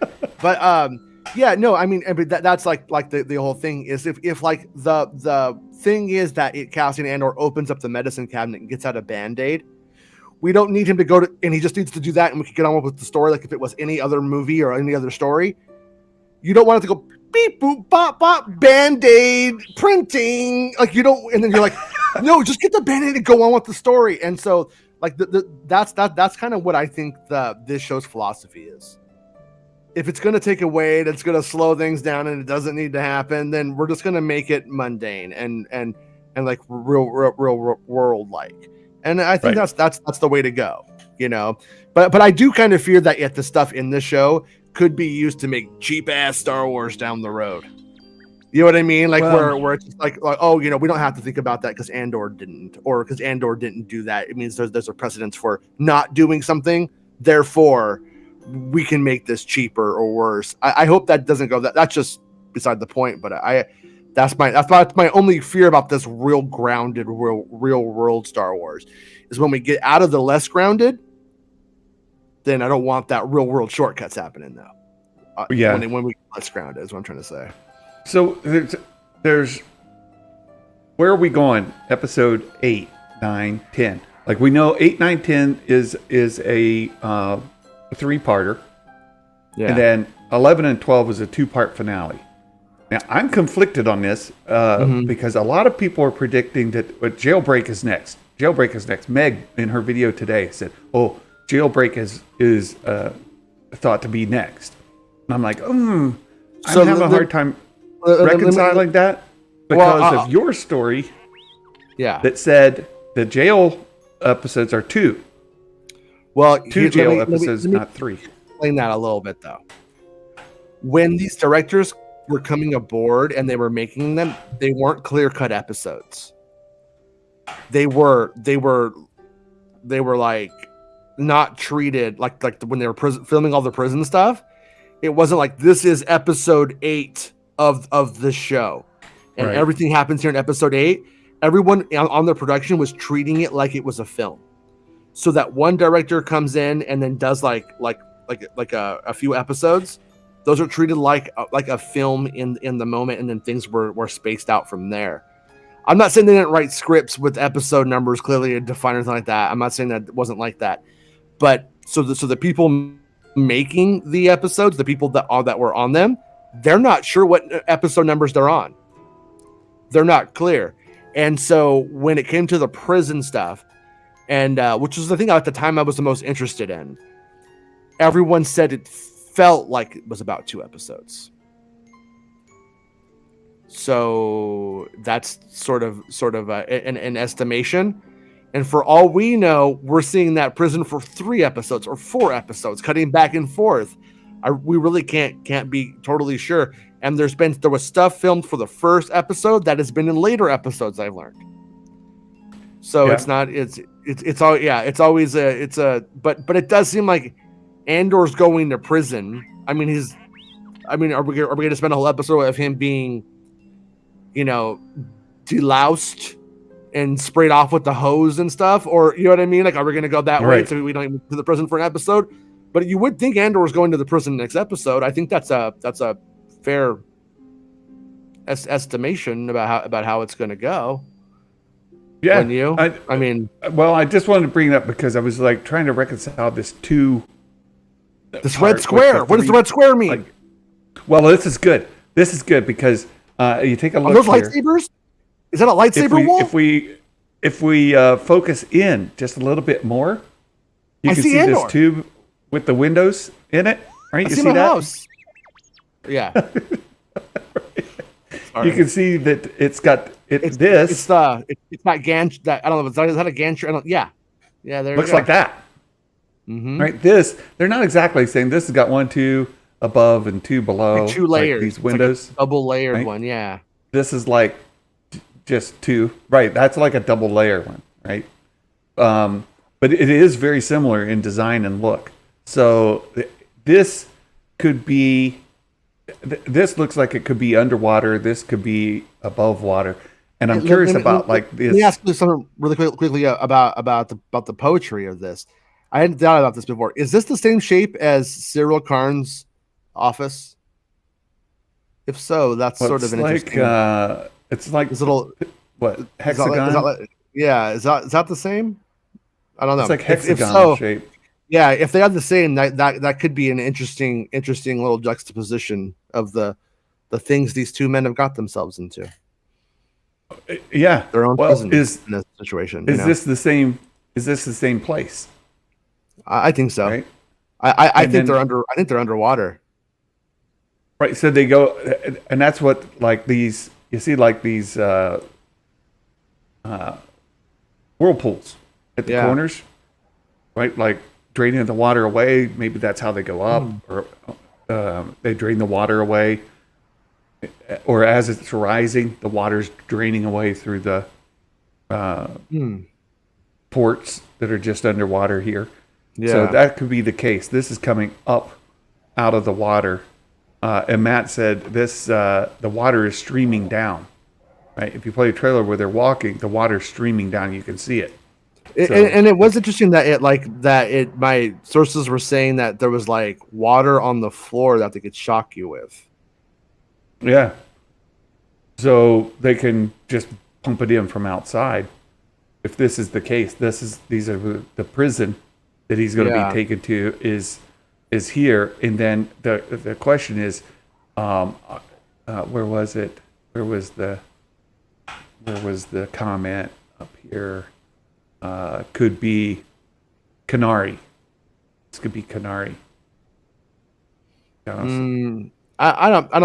but yeah, no, I mean, that's like the whole thing is if like the thing is that Cassian Andor opens up the medicine cabinet and gets out a Band-Aid, we don't need him to go to, and he just needs to do that, and we can get on with the story. Like if it was any other movie or any other story, you don't want it to go beep boop bop bop Band-Aid printing, like you don't, and then you're like, no, just get the Band-Aid and go on with the story. And so like that's kind of what I think this show's philosophy is. If it's going to take away, that's going to slow things down, and it doesn't need to happen, then we're just going to make it mundane and like real world like. And I think that's the way to go, But I do kind of fear that the stuff in this show could be used to make cheap ass Star Wars down the road. You know what I mean? Like where it's just like oh, we don't have to think about that because Andor didn't, or because Andor didn't do that. It means there's a precedence for not doing something. Therefore, we can make this cheaper or worse. I hope that doesn't go. That's just beside the point. But that's my only fear about this real grounded, real world Star Wars is when we get out of the less grounded. Then I don't want that real world shortcuts happening though. When we get less grounded is what I'm trying to say. So there's where are we going? Episode 8, 9, 10. Like we know 8, 9, 10 is a 3-parter. Yeah. And then 11 and 12 is a 2-part finale. Now, I'm conflicted on this because a lot of people are predicting that Jailbreak is next. Jailbreak is next. Meg, in her video today, said, oh, Jailbreak is thought to be next. And I'm like, I'm having a hard time reconciling that because of your story that said the jail episodes are 2. Well, 2 jail episodes, not 3. Explain that a little bit, though. When these directors were coming aboard and they were making them, they weren't clear-cut episodes. They were like not treated like when they were filming all the prison stuff. It wasn't like this is episode 8 of the show, and everything happens here in episode 8. Everyone on the production was treating it like it was a film. So that one director comes in and then does like a few episodes, those are treated like a film in the moment, and then things were spaced out from there. I'm not saying they didn't write scripts with episode numbers clearly defined or anything like that. I'm not saying that it wasn't like that, but so the people making the episodes, the people that were on them, they're not sure what episode numbers they're on. They're not clear, and so when it came to the prison stuff, and which was the thing at the time I was the most interested in, everyone said it felt like it was about 2 episodes. So that's sort of an estimation, and for all we know, we're seeing that prison for 3 episodes or 4 episodes, cutting back and forth. We really can't be totally sure. And there was stuff filmed for the first episode that has been in later episodes, I've learned. So yeah. But it does seem like Andor's going to prison. Are we going to spend a whole episode of him being, deloused and sprayed off with the hose and stuff? Or, you know what I mean? Like, are we going to go that way so we don't even to the prison for an episode? But you would think Andor's going to the prison next episode. I think that's a fair estimation about how it's going to go. Yeah. I just wanted to bring it up because I was like trying to reconcile this red square. What does the red square mean? This is good. This is good because you take a look. Are those lightsabers? Is that a lightsaber wall? If we focus in just a little bit more, you can see this tube with the windows in it. Right? You see my house. Yeah. You can see that it's got it's not gantry. I don't know. Is that a gantry? Yeah. There looks like that. Mm-hmm. Right. They're not exactly saying this has got 1, 2 above and 2 below. Like 2 layers. Like these windows, like double layered one. Yeah. This is like just 2. Right. That's like a double layer one. Right. But it is very similar in design and look. So this could be. This looks like it could be underwater. This could be above water, and I'm curious about like this. Let me ask you something really quickly about the poetry of this. I hadn't thought about this before. Is this the same shape as Cyril Karn's office? If so, that's sort of an interesting. It's like this little hexagon. Is that the same? I don't know. It's like hexagon shape. Yeah, if they are the same, that could be an interesting little juxtaposition of the things these 2 men have got themselves into. Yeah, their own prison in this situation. Is this the same? Is this the same place? I think so. Right? I think they're underwater. Right. So they go, and that's what like these. You see, like these whirlpools at the corners, right? Like draining the water away. Maybe that's how they go up, or they drain the water away, or as it's rising, the water's draining away through the ports that are just underwater here. Yeah. So that could be the case. This is coming up out of the water, and Matt said this: the water is streaming down. Right? If you play a trailer where they're walking, the water's streaming down. You can see it. And it was interesting that my sources were saying that there was like water on the floor that they could shock you with. Yeah. So they can just pump it in from outside. If this is the case, these are the prison that he's going to be taken to is here. And then the question is, where was it? Where was the comment up here? Could be Canary. This could be Canary. I don't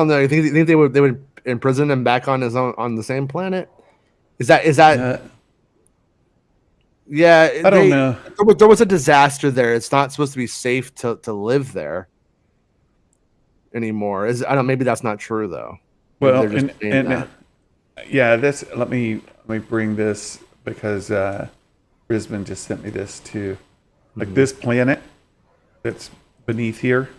know. You think they would imprison him back on the same planet? Is that? Yeah, I don't know. There was a disaster there. It's not supposed to be safe to live there anymore. Maybe that's not true though. Well, this. Let me bring this because Brisbane just sent me this too. Like this planet that's beneath here.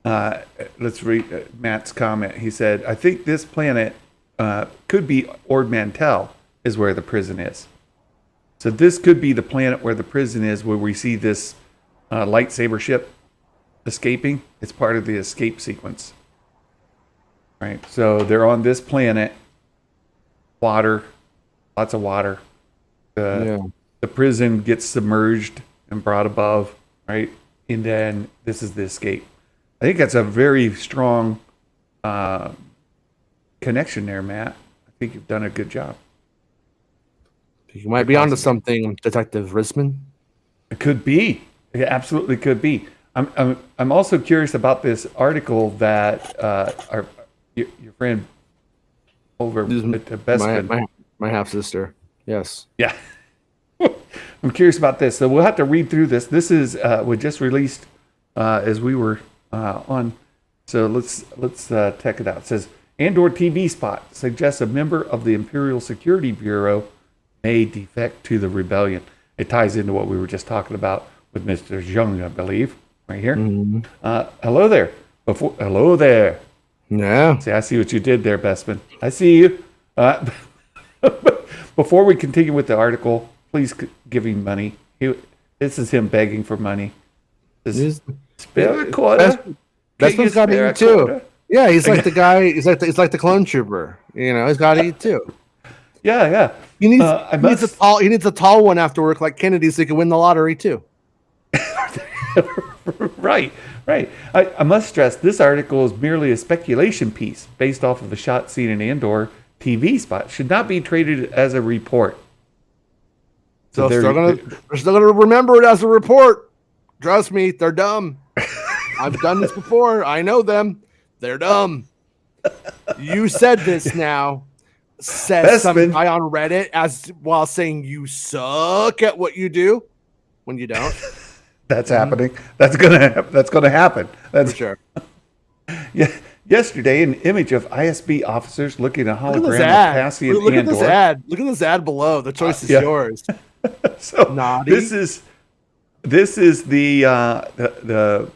Let's read Matt's comment. He said, "I think this planet could be Ord Mantell is where the prison is. So this could be the planet where the prison is, where we see this lightsaber ship escaping. It's part of the escape sequence. Right. So they're on this planet. Water, lots of water. The prison gets submerged and brought above, right? And then this is the escape. I think that's a very strong connection there, Matt. I think you've done a good job. You might be onto something, Detective Risman. It could be. It absolutely could be. I'm also curious about this article that your friend over at the Bespin. My half sister. Yes. Yeah. I'm curious about this. So we'll have to read through this. This is was just released as we were on. So let's check it out. It says Andor TV spot suggests a member of the Imperial Security Bureau may defect to the rebellion. It ties into what we were just talking about with Mr. Jung, I believe, right here. Mm-hmm. Hello there. Hello there. Yeah. See, I see what you did there, Bestman. I see you. Before we continue with the article, please give him money. This is him begging for money. Spare a quarter. Bestman's got to eat too. Yeah, he's like the guy. He's like the clone trooper. You know, he's got to eat too. Yeah. He needs a tall one after work like Kennedy so he can win the lottery too. Right. I must stress this article is merely a speculation piece based off of a shot seen in Andor TV spot. Should not be treated as a report. So they're still gonna remember it as a report. Trust me, they're dumb. I've done this before. I know them. They're dumb. You said this now. Says some guy on Reddit while saying you suck at what you do when you don't. That's happening. That's gonna happen. That's for sure. Yeah. Yesterday, an image of ISB officers looking at a hologram of Cassian Look Andor. at this ad. Look at this ad below. The choice is yours. So Naughty. This is the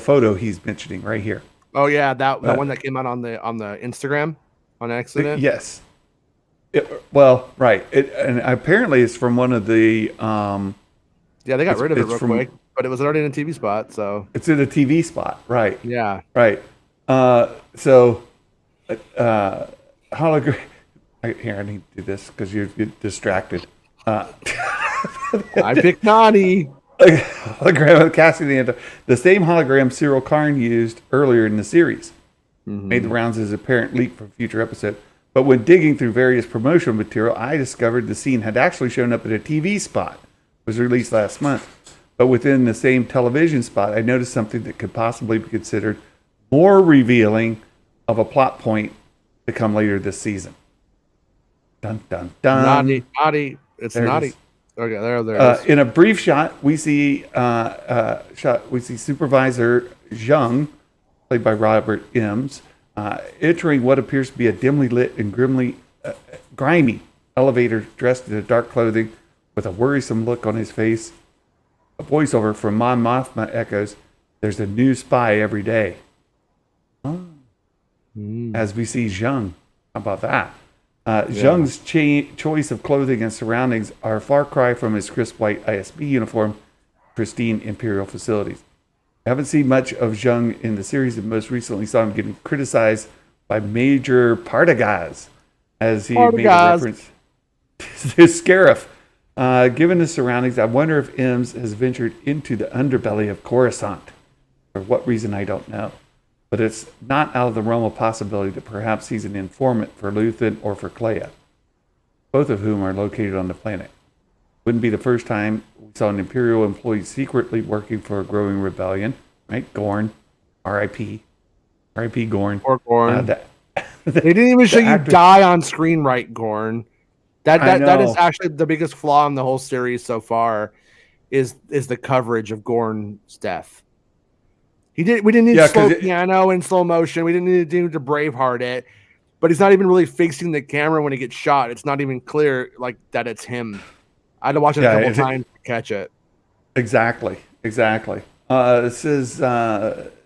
photo he's mentioning right here. Oh yeah, that one that came out on the Instagram on accident. Yes. Right. And apparently it's from one of the. Yeah, they got rid of it real quick, but it was already in a TV spot, so it's in a TV spot, right? Yeah. Right. So hologram. Here, I need to do this because you're distracted. I picked naughty. Hologram of Cassian Andor. The same hologram Cyril Karn used earlier in the series. Made the rounds as apparent leak for a future episode. But when digging through various promotional material, I discovered the scene had actually shown up at a TV spot. It was released last month. But within the same television spot, I noticed something that could possibly be considered more revealing of a plot point to come later this season. Dun, dun, dun. Naughty. It's naughty. Okay, there it is. In a brief shot, we see Supervisor Jung, played by Robert Eames, entering what appears to be a dimly lit and grimy elevator dressed in a dark clothing with a worrisome look on his face. A voiceover from Mon Mothma echoes, "There's a new spy every day." As we see Jung. How about that? Jung's choice of clothing and surroundings are a far cry from his crisp white ISB uniform, pristine Imperial facilities. I haven't seen much of Jung in the series, and most recently saw him getting criticized by Major Partagaz as he made a reference to Scarif. Given his surroundings, I wonder if Eames has ventured into the underbelly of Coruscant. For what reason, I don't know. But it's not out of the realm of possibility that perhaps he's an informant for Luthen or for Kleya, both of whom are located on the planet. Wouldn't be the first time we saw an Imperial employee secretly working for a growing rebellion, right? Gorn, R.I.P. R.I.P. Gorn. Or Gorn. They didn't even show you die on screen, right, Gorn? That is actually the biggest flaw in the whole series so far, is the coverage of Gorn's death. We didn't need slow piano in slow motion. We didn't need to Braveheart it. But he's not even really facing the camera when he gets shot. It's not even clear that it's him. I had to watch it a couple times to catch it. Exactly. It says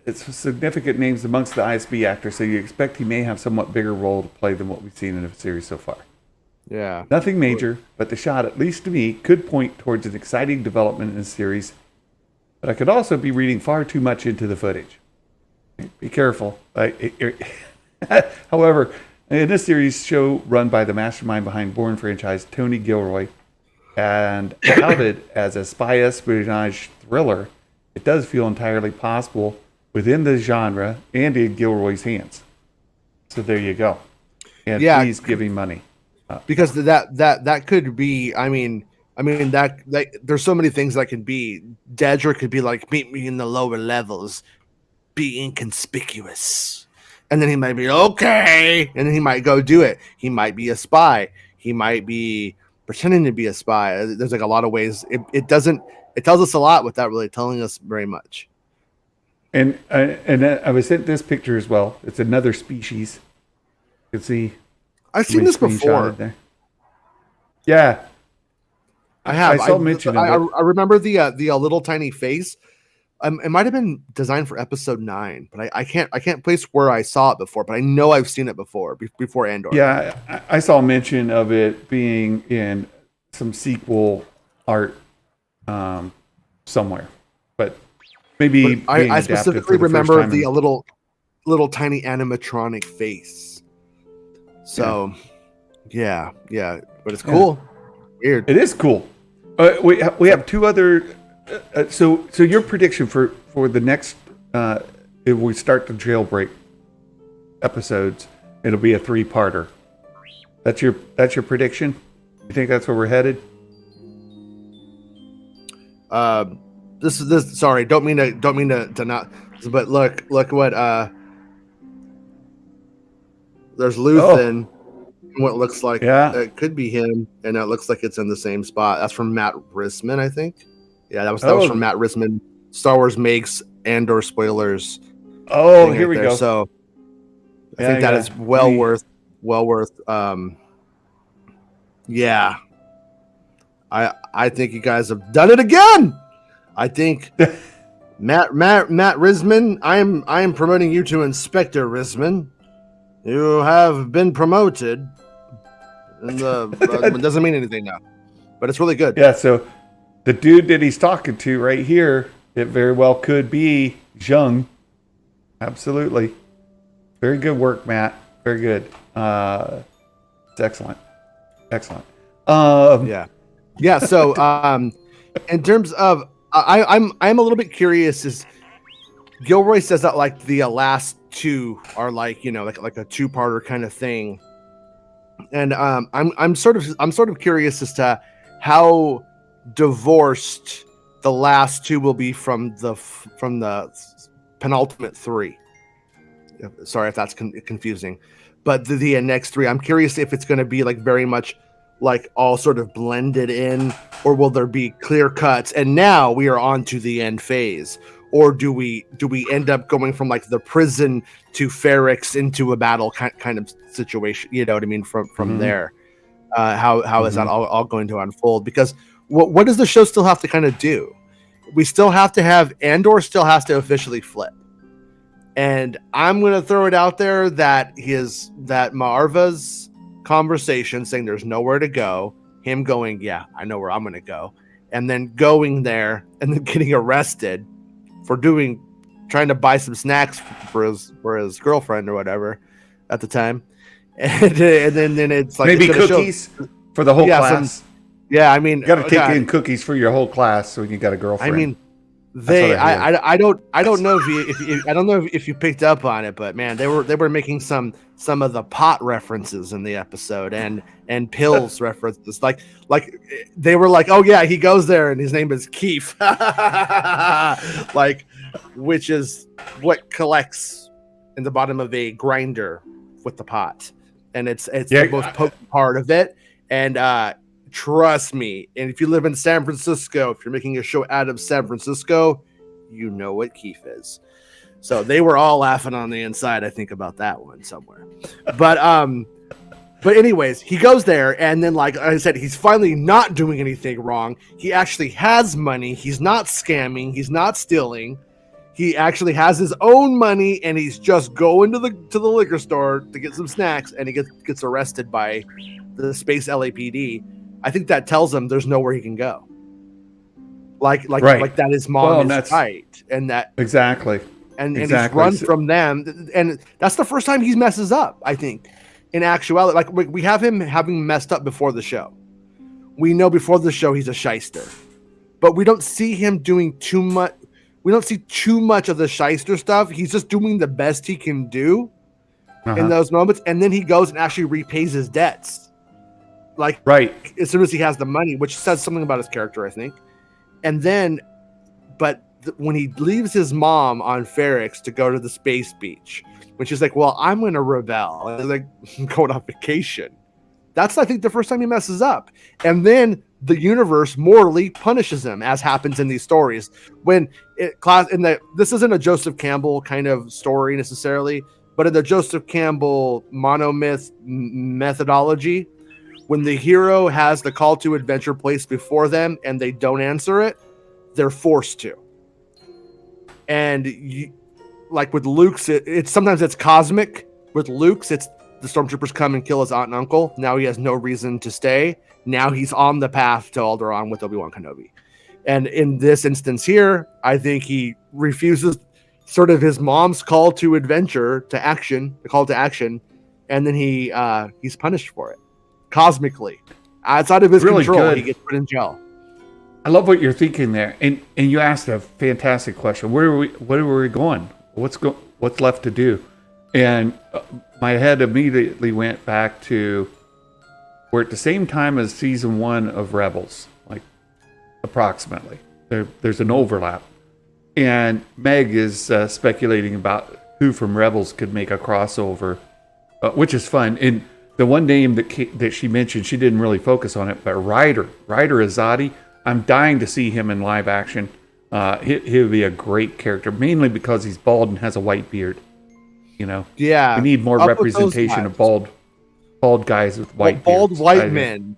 it's significant names amongst the ISB actors, so you expect he may have somewhat bigger role to play than what we've seen in the series so far. Yeah. Nothing major, but the shot, at least to me, could point towards an exciting development in the series. but I could also be reading far too much into the footage. Be careful. However, in this series show run by the mastermind behind Bourne franchise, Tony Gilroy, and touted as a spy espionage thriller, it does feel entirely possible within the genre and in Gilroy's hands. So there you go. And please give him money. Because that could be, I mean that there's so many things that can be. Dedra could be like, meet me in the lower levels, be inconspicuous. And then he might be okay. And then he might go do it. He might be a spy. He might be pretending to be a spy. There's like a lot of ways. It tells us a lot without really telling us very much. And I was sent this picture as well. It's another species. You can see. I've seen this before. There. Yeah, I have. I saw mention of it. I remember the little tiny face. It might have been designed for episode 9, but I can't place where I saw it before. But I know I've seen it before Andor. Yeah, I saw mention of it being in some sequel art somewhere, but maybe but I specifically remember the little tiny animatronic face. So, yeah, but it's cool. Yeah. Weird. It is cool. We have 2 other. So your prediction for the next if we start the jailbreak episodes, it'll be a 3-parter. That's your prediction? You think that's where we're headed? This sorry, don't mean to not, but look what there's Luthen. What looks like it could be him, and it looks like it's in the same spot. That's from Matt Risman, I think. Yeah, that was from Matt Risman. Star Wars makes Andor spoilers. Oh, here we go. So I think that is well worth. Yeah, I think you guys have done it again. I think Matt Risman. I am promoting you to Inspector Risman. You have been promoted. And it doesn't mean anything now, but it's really good. Yeah, so the dude that he's talking to right here, it very well could be Zheng. Absolutely. Very good work, Matt. Very good. It's excellent. Yeah. So, in terms of, I'm a little bit curious. Is Gilroy says that like the last 2 are like, like a 2-parter kind of thing, and I'm sort of curious as to how divorced the last 2 will be from the penultimate 3. Sorry if that's confusing, but the next 3, I'm curious if it's going to be like very much like all sort of blended in, or will there be clear cuts and now we are on to the end phase, or do we end up going from like the prison to Ferrix into a battle kind of situation? You know what I mean? From there, how is that all going to unfold? Because what does the show still have to kind of do? We still have to have Andor still has to officially flip, and I'm going to throw it out there that Marva's conversation saying there's nowhere to go, him going, yeah, I know where I'm going to go, and then going there and then getting arrested for trying to buy some snacks for his girlfriend or whatever at the time, and then it's like maybe cookies for the whole class. I mean, you got to take in cookies for your whole class so you got a girlfriend. I mean, I don't know if you picked up on it, but man, they were making some of the pot references in the episode and pills references, like they were like, oh yeah, he goes there and his name is Keith, like, which is what collects in the bottom of a grinder with the pot, and it's the most potent part of it. And trust me, and if you live in San Francisco, if you're making a show out of San Francisco, you know what Keith is. So they were all laughing on the inside, I think, about that one somewhere. But anyways, he goes there, and then, like I said, he's finally not doing anything wrong. He actually has money. He's not scamming. He's not stealing. He actually has his own money, and he's just going to the liquor store to get some snacks, and he gets arrested by the space LAPD. I think that tells him there's nowhere he can go. like Right. that his mom Well, and is that's- right, and that Exactly. and he's Exactly. run from them, and that's the first time he messes up, I think. In actuality, like we have him having messed up before the show. We know before the show he's a shyster, but we don't see him doing too much. We don't see too much of the shyster stuff. He's just doing the best he can do in those moments, and then he goes and actually repays his debts, like Right. as soon as he has the money, which says something about his character, I think. And then, but when he leaves his mom on Ferrix to go to the space beach, when she's like, "Well, I'm going to rebel," and he's like, "I'm going on vacation." That's, I think, the first time he messes up, and then the universe morally punishes him, as happens in these stories. When this isn't a Joseph Campbell kind of story necessarily, but in the Joseph Campbell monomyth methodology, when the hero has the call to adventure placed before them and they don't answer it, they're forced to. And like with Luke's, it's sometimes it's cosmic. With Luke's, it's the stormtroopers come and kill his aunt and uncle. Now he has no reason to stay. Now he's on the path to Alderaan with Obi-Wan Kenobi. And in this instance here, I think he refuses sort of his mom's call to adventure, to action, the call to action, and then he's punished for it cosmically. Outside of his Really control, good. he gets put in jail. I love what you're thinking there, and you asked a fantastic question. Where are we going? What's left to do? And my head immediately went back to we're at the same time as season 1 of Rebels, like approximately. There's an overlap, and Meg is speculating about who from Rebels could make a crossover, which is fun. And the one name that she mentioned, she didn't really focus on it, but Ryder Azadi. I'm dying to see him in live action. He would be a great character, mainly because he's bald and has a white beard. You know, Yeah, we need more up with those representation of bald guys with white bald beards. white men.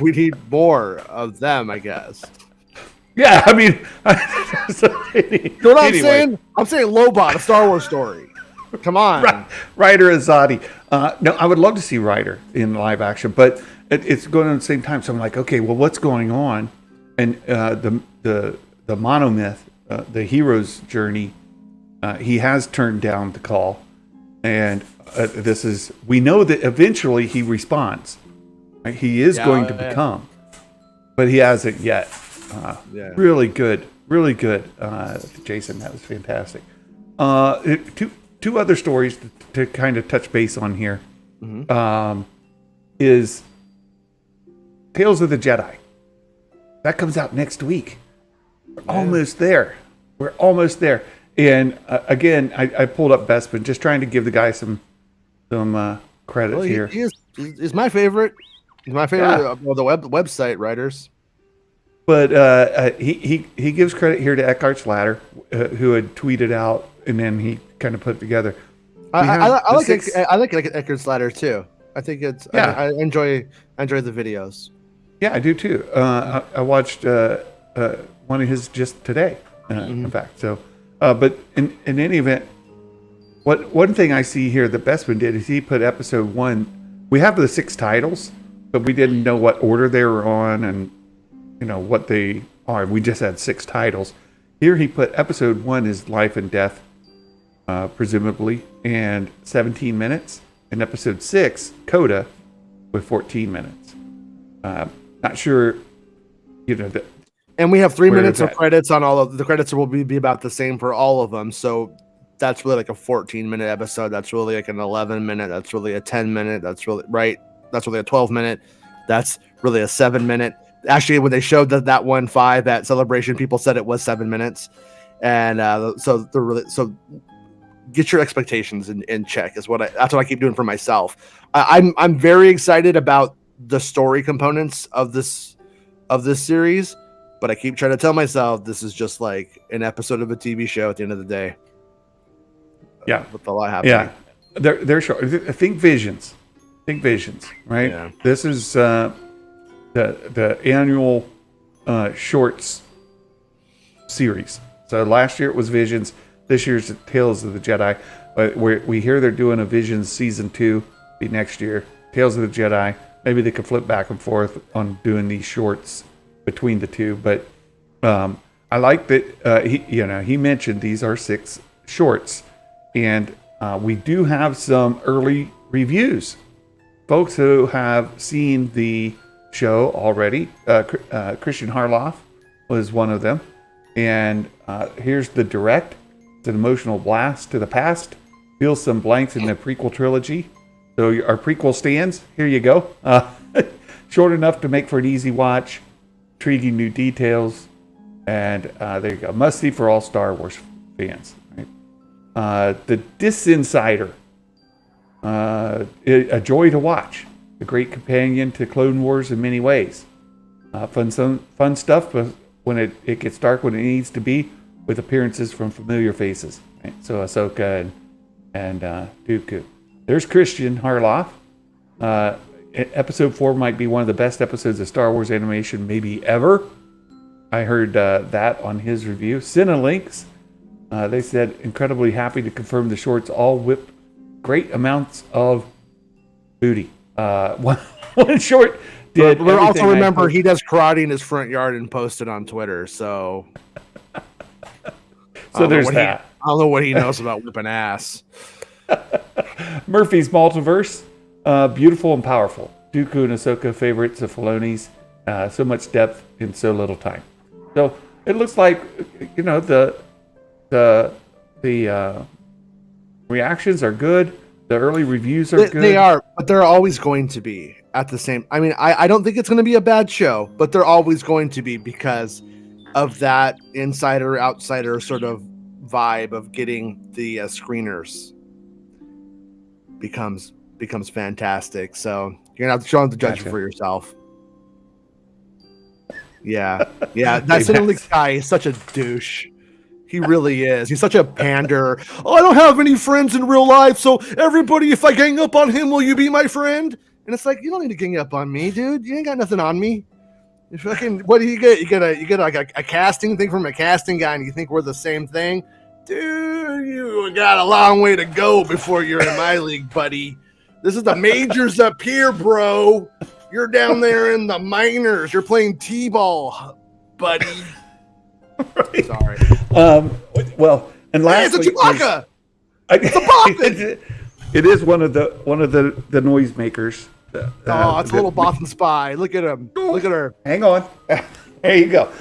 We need more of them, I guess. Yeah, I mean, You know what I'm saying? I'm saying Lobot, a Star Wars story. Come on. Ryder Azadi. No, I would love to see Ryder in live action, but it's going on at the same time. So I'm like, okay, well, what's going on? And the monomyth, the hero's journey, he has turned down the call, and we know that eventually he responds. Right? He is going to become, but he hasn't yet. Really good, Jason. That was fantastic. Two other stories to kind of touch base on here. Is Tales of the Jedi. That comes out next week. We're almost there. And again, I pulled up Bespin, just trying to give the guy some credit here. He's my favorite. He's my favorite of the website writers. But he gives credit here to Eckhart's Ladder, who had tweeted out, and then he kind of put it together. I like Eckhart's Ladder too. I think it's I enjoy the videos. Yeah, I do too. I watched one of his just today, in fact. So, but in any event, one thing I see here that Bespin did is he put episode 1. We have the 6 titles, but we didn't know what order they were on, and what they are. We just had 6 titles. Here he put episode 1 is Life and Death, presumably, and 17 minutes, and episode 6 Coda with 14 minutes. Not sure, and we have 3 minutes of credits on all of the credits. Will be about the same for all of them. So that's really like a 14-minute episode. That's really like an 11-minute. That's really a 10-minute. That's really right. That's really a 12-minute. That's really a 7-minute. Actually, when they showed that 1.5 at Celebration, people said it was 7 minutes, and so get your expectations in check. That's what I keep doing for myself. I'm very excited about the story components of this series, but I keep trying to tell myself this is just like an episode of a TV show at the end of the day. Yeah, with a lot happening. Yeah, they're short. Think Visions, right? Yeah. This is the annual shorts series. So last year it was Visions. This year's Tales of the Jedi. But we hear they're doing a Visions season 2 be next year. Tales of the Jedi. Maybe they could flip back and forth on doing these shorts between the two. But I like that he mentioned these are 6 shorts, and we do have some early reviews. Folks who have seen the show already, Christian Harloff was one of them. And here's the direct. It's an emotional blast to the past. Fills some blanks in the prequel trilogy. So our prequel stands. Here you go. Short enough to make for an easy watch. Intriguing new details. And there you go. Must see for all Star Wars fans. Right? The Disinsider. A joy to watch. A great companion to Clone Wars in many ways. Fun stuff, but when it gets dark when it needs to be, with appearances from familiar faces. Right? So Ahsoka and Dooku. There's Christian Harloff. Episode 4 might be one of the best episodes of Star Wars animation maybe ever. I heard that on his review. Cinelinks, they said, incredibly happy to confirm the shorts all whip great amounts of booty. One short did. But also remember, he does karate in his front yard and posted on Twitter. So, there's that. I don't know what he knows about whipping ass. Murphy's Multiverse, beautiful and powerful. Dooku and Ahsoka favorites of Filoni's. So much depth in so little time. So it looks like the reactions are good. The early reviews are good. They are, but they're always going to be at the same. I mean, I don't think it's going to be a bad show, but they're always going to be because of that insider outsider sort of vibe of getting the screeners becomes fantastic. So you're gonna have to judge it for yourself. Yeah. That Cinelinks guy is such a douche. He really is. He's such a pander. Oh, I don't have any friends in real life, so everybody, if I gang up on him, will you be my friend? And it's like, you don't need to gang up on me, dude. You ain't got nothing on me. You fucking, what do you get? You get like a casting thing from a casting guy, and you think we're the same thing, dude. You got a long way to go before you're in my league, buddy. This is the majors up here, bro. You're down there in the minors. You're playing t-ball, buddy. Right. Sorry. Well, and lastly, it's a Chewbacca. It's a Bothan. It is one of the noisemakers. It's a little Bothan spy. Look at him. Look at her. Hang on. There you go.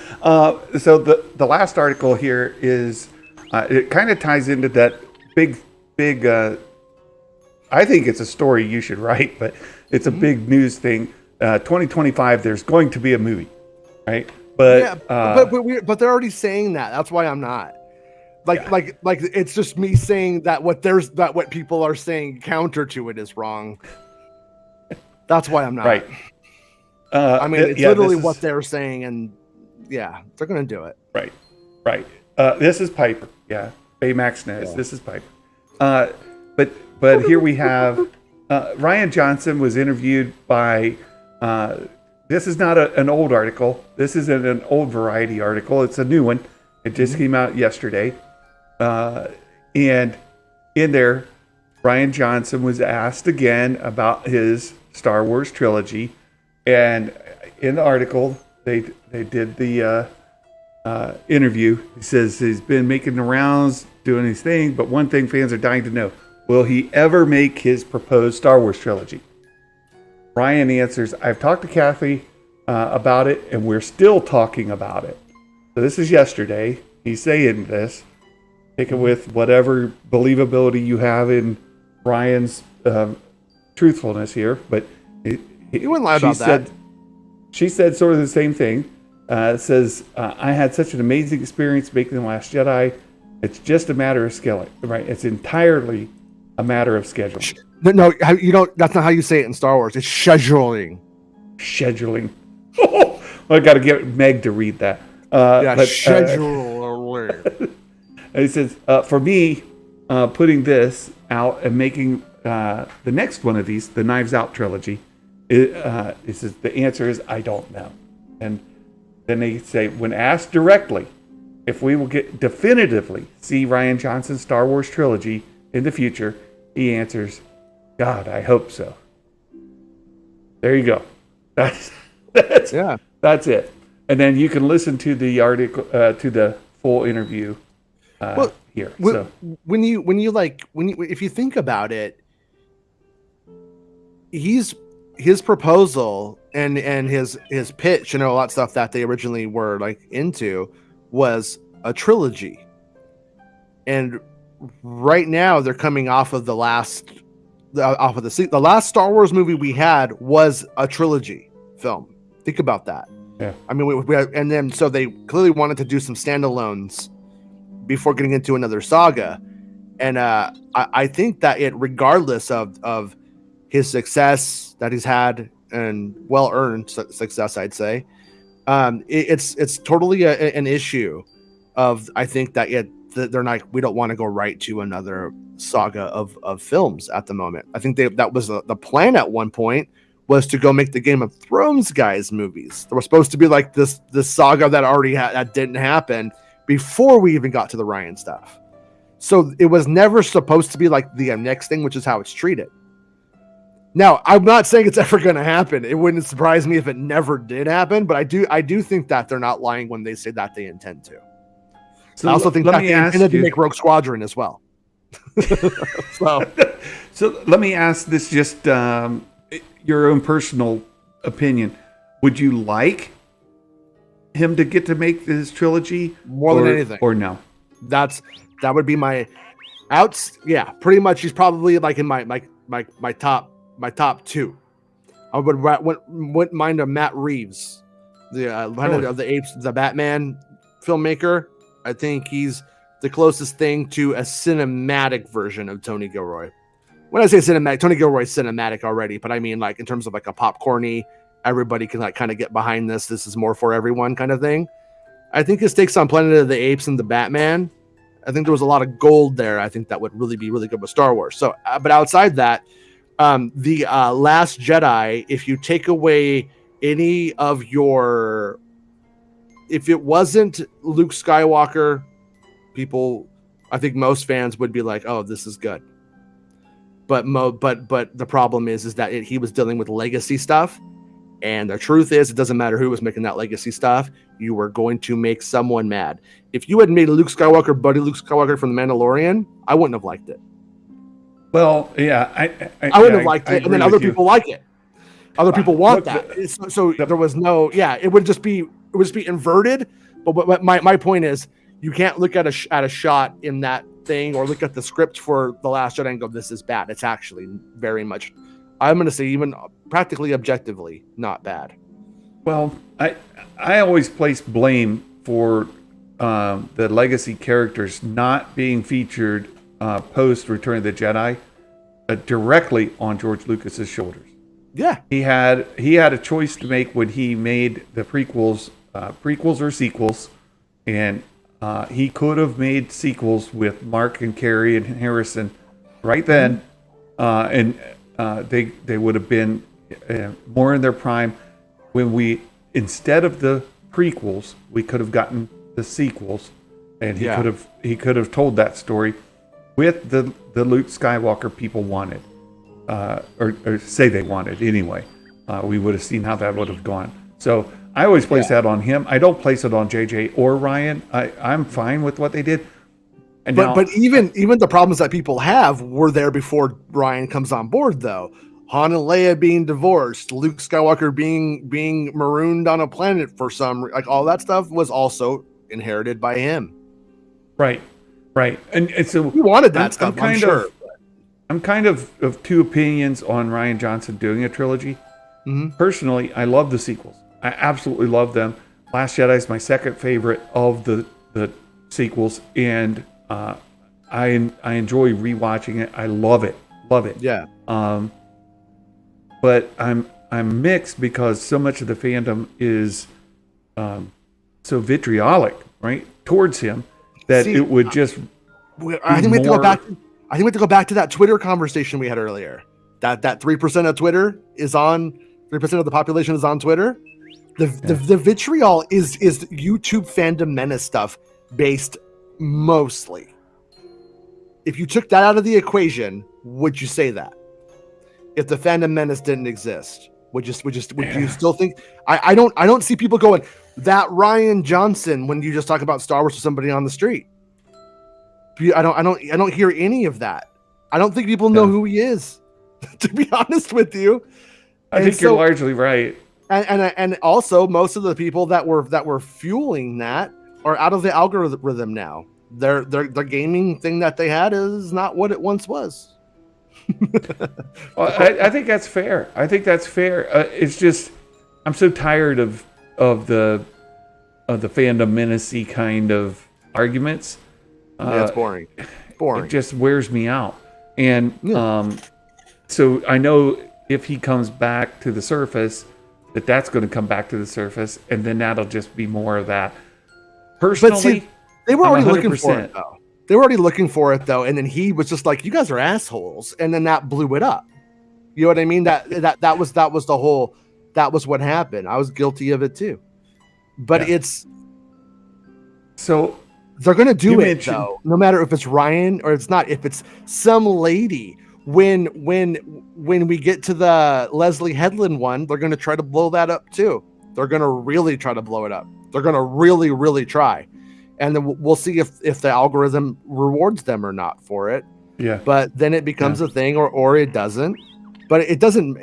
So the last article here is it kind of ties into that big. I think it's a story you should write, but it's a big news thing. 2025. There's going to be a movie, right? But but they're already saying that. That's why I'm not. Like it's just me saying that what people are saying counter to it is wrong. That's why I'm not. Right. I mean, it's literally what they're saying, and yeah, they're gonna do it. Right. This is Piper. Yeah, Baymax knows. Yeah. This is Piper. But here we have Ryan Johnson was interviewed by. This is not an old article. This isn't an old Variety article. It's a new one. It just came out yesterday. And in there, Ryan Johnson was asked again about his Star Wars trilogy. And in the article, they did the interview. He says he's been making the rounds, doing his thing, but one thing fans are dying to know, will he ever make his proposed Star Wars trilogy? Ryan answers, I've talked to Kathy about it, and we're still talking about it. So this is yesterday. He's saying this. Take it with whatever believability you have in Ryan's truthfulness here. But he wouldn't lie about that. She said sort of the same thing. Says, I had such an amazing experience making The Last Jedi. It's just a matter of skill. Right? It's entirely a matter of scheduling. No, you don't. That's not how you say it in Star Wars. It's scheduling. Scheduling. Well, I got to get Meg to read that. Scheduling. He says, for me, putting this out and making the next one of these, the Knives Out trilogy, he says the answer is I don't know. And then they say, when asked directly if we will get definitively see Ryan Johnson's Star Wars trilogy in the future, he answers, God, I hope so. There you go. That's it. And then you can listen to the article, to the full interview here. So If you think about it, his proposal and his pitch and all that stuff that they originally were like into was a trilogy. And right now they're coming off of the last Star Wars movie we had was a trilogy film. Think about that. Yeah. I mean, we and then so they clearly wanted to do some standalones before getting into another saga. And I think that regardless of his success that he's had and well-earned success, I'd say, it's totally an issue of, I think that they're not, we don't want to go right to another saga of films at the moment. I think that was the plan at one point, was to go make the Game of Thrones guys movies. There was supposed to be like this saga that already that didn't happen before we even got to the Ryan stuff. So it was never supposed to be like the next thing, which is how it's treated. Now, I'm not saying it's ever going to happen. It wouldn't surprise me if it never did happen, but I do think that they're not lying when they say that they intend to. So I also think that they intended to make Rogue Squadron as well. So let me ask this, just your own personal opinion. Would you like him to get to make this trilogy more than anything, or no? That would be my outs. Yeah, pretty much. He's probably like in my top two. I wouldn't mind a Matt Reeves, the Planet of the Apes, the Batman filmmaker. I think he's the closest thing to a cinematic version of Tony Gilroy. When I say cinematic, Tony Gilroy's cinematic already, but I mean like in terms of like a popcorny, everybody can like kind of get behind this. This is more for everyone kind of thing. I think his takes on Planet of the Apes and the Batman, I think there was a lot of gold there. I think that would really be really good with Star Wars. So, but outside that, the Last Jedi, if you take away any of your, if it wasn't Luke Skywalker, I think most fans would be like, "Oh, this is good." But the problem is that he was dealing with legacy stuff, and the truth is, it doesn't matter who was making that legacy stuff. You were going to make someone mad. If you had made Luke Skywalker, buddy Luke Skywalker from The Mandalorian, I wouldn't have liked it. Well, yeah, I wouldn't have liked it, and then other people like it. Other people want that. So there was no, it would just be inverted. But my point is, you can't look at a shot in that thing or look at the script for The Last Jedi and go, this is bad. It's actually very much, I'm going to say, even practically objectively, not bad. Well, I always place blame for the legacy characters not being featured post Return of the Jedi directly on George Lucas's shoulders. Yeah, he had a choice to make when he made the prequels or sequels, and he could have made sequels with Mark and Carrie and Harrison right then, and they would have been more in their prime. When instead of the prequels, we could have gotten the sequels, and he could have told that story with the Luke Skywalker people wanted, or say they wanted anyway. We would have seen how that would have gone. So I always place that on him. I don't place it on JJ or Ryan. I'm fine with what they did. And but even the problems that people have were there before Ryan comes on board, though. Han and Leia being divorced, Luke Skywalker being marooned on a planet for like all that stuff was also inherited by him. Right. And so he wanted that stuff. I'm kind of two opinions on Rian Johnson doing a trilogy. Mm-hmm. Personally, I love the sequels. I absolutely love them. Last Jedi is my second favorite of the sequels, and I enjoy rewatching it. I love it. Yeah. But I'm mixed because so much of the fandom is so vitriolic, right, towards him that it would just. I think we have to go back to that Twitter conversation we had earlier. That 3% of Twitter is on 3% of the population is on Twitter. The vitriol is YouTube fandom menace stuff based mostly. If you took that out of the equation, would you say that? If the fandom menace didn't exist, would you still think? I don't see people going, that Ryan Johnson when you just talk about Star Wars to somebody on the street. I don't hear any of that. I don't think people know who he is, to be honest with you. I think you're largely right. And also most of the people that were fueling that are out of the algorithm now. Their gaming thing that they had is not what it once was. Well, I think that's fair. It's just I'm so tired of the fandom menace kind of arguments. Yeah, it's boring. It just wears me out. And so I know if he comes back to the surface, that's going to come back to the surface, and then that'll just be more of that. Personally, but see, they were already looking for it, though. They were already looking for it, though, and then he was just like, "You guys are assholes," and then that blew it up. You know what I mean? That was the whole. That was what happened. I was guilty of it too. But it's so they're going to do it though, no matter if it's Ryan or it's not. If it's some lady, when we get to the Leslie Headland one, they're going to try to blow that up too. They're going to really try to blow it up. They're going to really, really try. And then we'll see if the algorithm rewards them or not for it. Yeah. But then it becomes a thing or it doesn't. But it doesn't.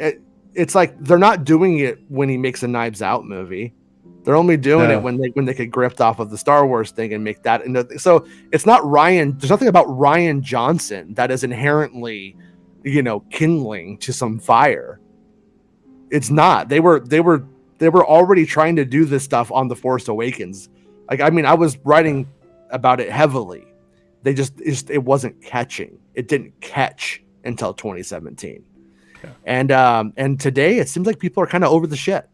It's like they're not doing it when he makes a Knives Out movie. They're only doing it when they get gripped off of the Star Wars thing and make that. So it's not Ryan. There's nothing about Ryan Johnson that is inherently, kindling to some fire. It's not. They were already trying to do this stuff on The Force Awakens. Like, I mean, I was writing about it heavily. It wasn't catching. It didn't catch until 2017. Yeah. And today it seems like people are kind of over the shit.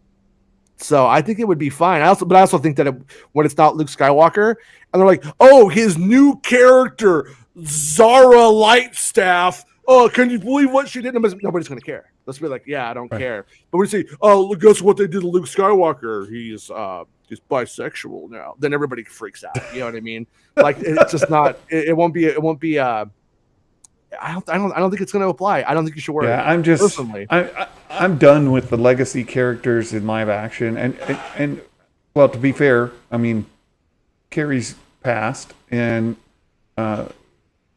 So I think it would be fine. I also think that when it's not Luke Skywalker and they're like, oh, his new character, Zara Lightstaff. Oh, can you believe what she did? Nobody's going to care. Let's be like, yeah, I don't care. But when you say, oh, look, guess what they did to Luke Skywalker? He's bisexual now. Then everybody freaks out. You know what I mean? Like, it's just not. It won't be. I don't think it's going to apply. I don't think you should worry. Yeah, I'm done with the legacy characters in live action. And well, to be fair, I mean, Carrie's passed, and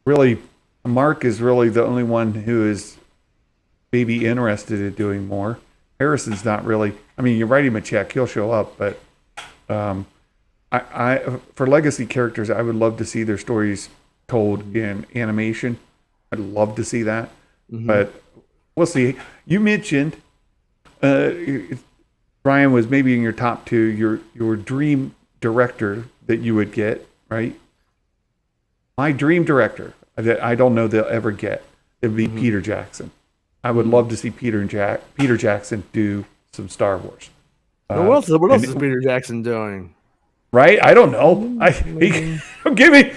really, Mark is really the only one who is maybe interested in doing more. Harrison's not really. I mean, you write him a check, he'll show up. But I for legacy characters, I would love to see their stories told in animation. I'd love to see that, but we'll see. You mentioned Ryan was maybe in your top two, your dream director that you would get, right? My dream director that I don't know they'll ever get, it would be Peter Jackson. I would love to see Peter Jackson do some Star Wars. What else is Peter Jackson doing? Right? I don't know. Give me,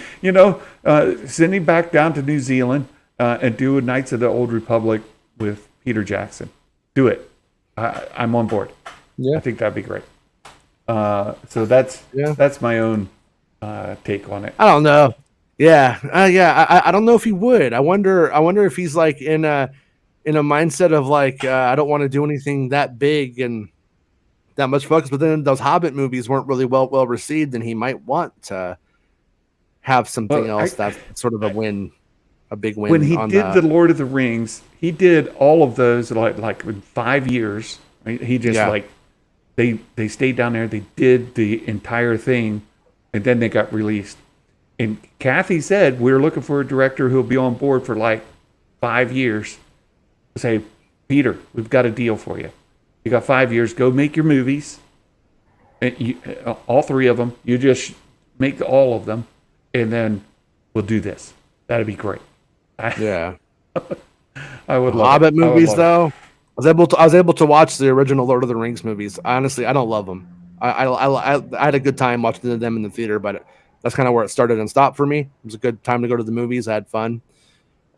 send him back down to New Zealand. And do Knights of the Old Republic with Peter Jackson. Do it. I'm on board. Yeah, I think that'd be great. So that's my own take on it. I don't know. Yeah, I don't know if he would. I wonder if he's like in a mindset of like I don't want to do anything that big and that much focus. But then those Hobbit movies weren't really well received, and he might want to have something else that's sort of a win. A big win. When he did the Lord of the Rings, he did all of those like in 5 years. Right? He just they stayed down there. They did the entire thing, and then they got released. And Kathy said we're looking for a director who'll be on board for like 5 years. Say, Peter, we've got a deal for you. You got 5 years. Go make your movies. And all three of them. You just make all of them, and then we'll do this. That'd be great. Yeah, I would love Hobbit movies though. I was able to watch the original Lord of the Rings movies. Honestly, I don't love them. I had a good time watching them in the theater, but that's kind of where it started and stopped for me. It was a good time to go to the movies. I had fun,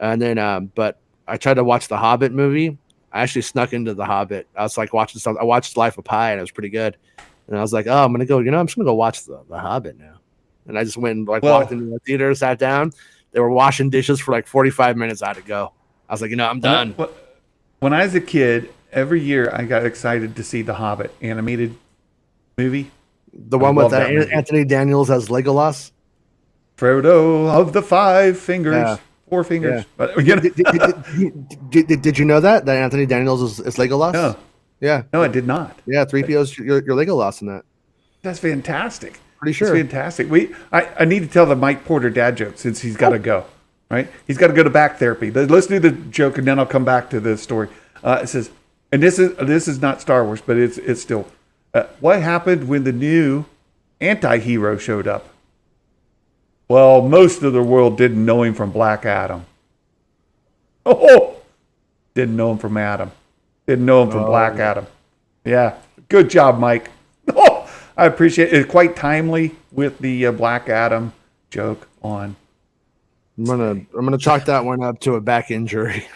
and then but I tried to watch the Hobbit movie. I actually snuck into the Hobbit. I was like watching something. I watched Life of Pi, and it was pretty good. And I was like, oh, I'm gonna go. I'm just gonna go watch the Hobbit now. And I just went and walked into the theater, sat down. They were washing dishes for like 45 minutes. I had to go. I was like, I'm done. When I was a kid, every year I got excited to see the Hobbit animated movie. The one with Anthony Daniels as Legolas. Frodo of the 5 fingers. Yeah. 4 fingers. Yeah. But, you know. Did you know that Anthony Daniels is Legolas? No. Yeah. No, I did not. Yeah, 3PO's your Legolas in that. That's fantastic. Pretty sure. It's fantastic. I need to tell the Mike Porter dad joke since he's got to go. Right? He's got to go to back therapy. Let's do the joke and then I'll come back to the story. It says, and this is not Star Wars, but it's still. What happened when the new anti-hero showed up? Well, most of the world didn't know him from Black Adam. Oh, didn't know him from Adam. Didn't know him from Black Adam. Yeah, good job, Mike. Oh, I appreciate it. It's quite timely with the Black Adam joke on. I'm gonna chalk that one up to a back injury.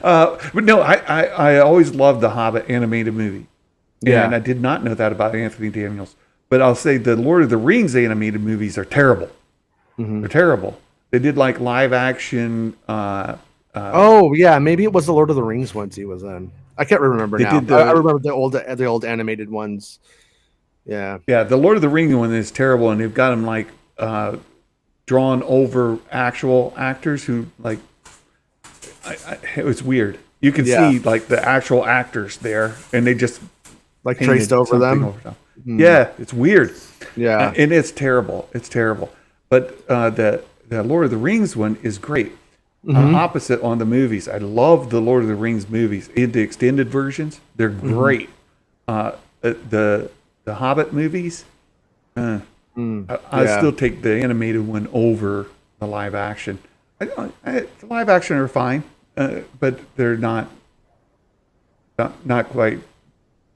But no, I always loved the Hobbit animated movie. Yeah. And I did not know that about Anthony Daniels. But I'll say the Lord of the Rings animated movies are terrible. Mm-hmm. They're terrible. They did like live action. Oh yeah, maybe it was the Lord of the Rings ones he was in. I can't remember now. I remember the old animated ones. Yeah. Yeah, the Lord of the Rings one is terrible, and they've got them like drawn over actual actors who like. It was weird. You can see like the actual actors there, and they just like traced over them. Yeah, it's weird. Yeah, and it's terrible. It's terrible. But the Lord of the Rings one is great. Opposite on the movies. I love the Lord of the Rings movies. In the extended versions, they're great. The Hobbit movies, I still take the animated one over the live action. The live action are fine, but they're not quite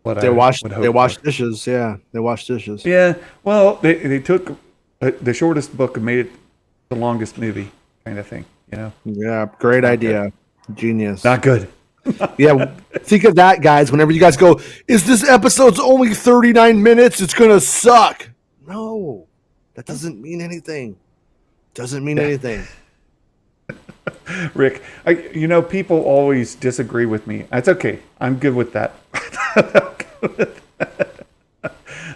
what I would hope. They wash dishes. Yeah, they wash dishes. Yeah. Well, they took the shortest book and made it the longest movie, kind of thing. You know. Yeah. Great idea. Good. Genius. Not good. Yeah. Think of that, guys. Whenever you guys go, is this episode's only 39 minutes? It's gonna suck. No, that doesn't mean anything. Doesn't mean anything. Rick, people always disagree with me. That's okay. I'm good with that.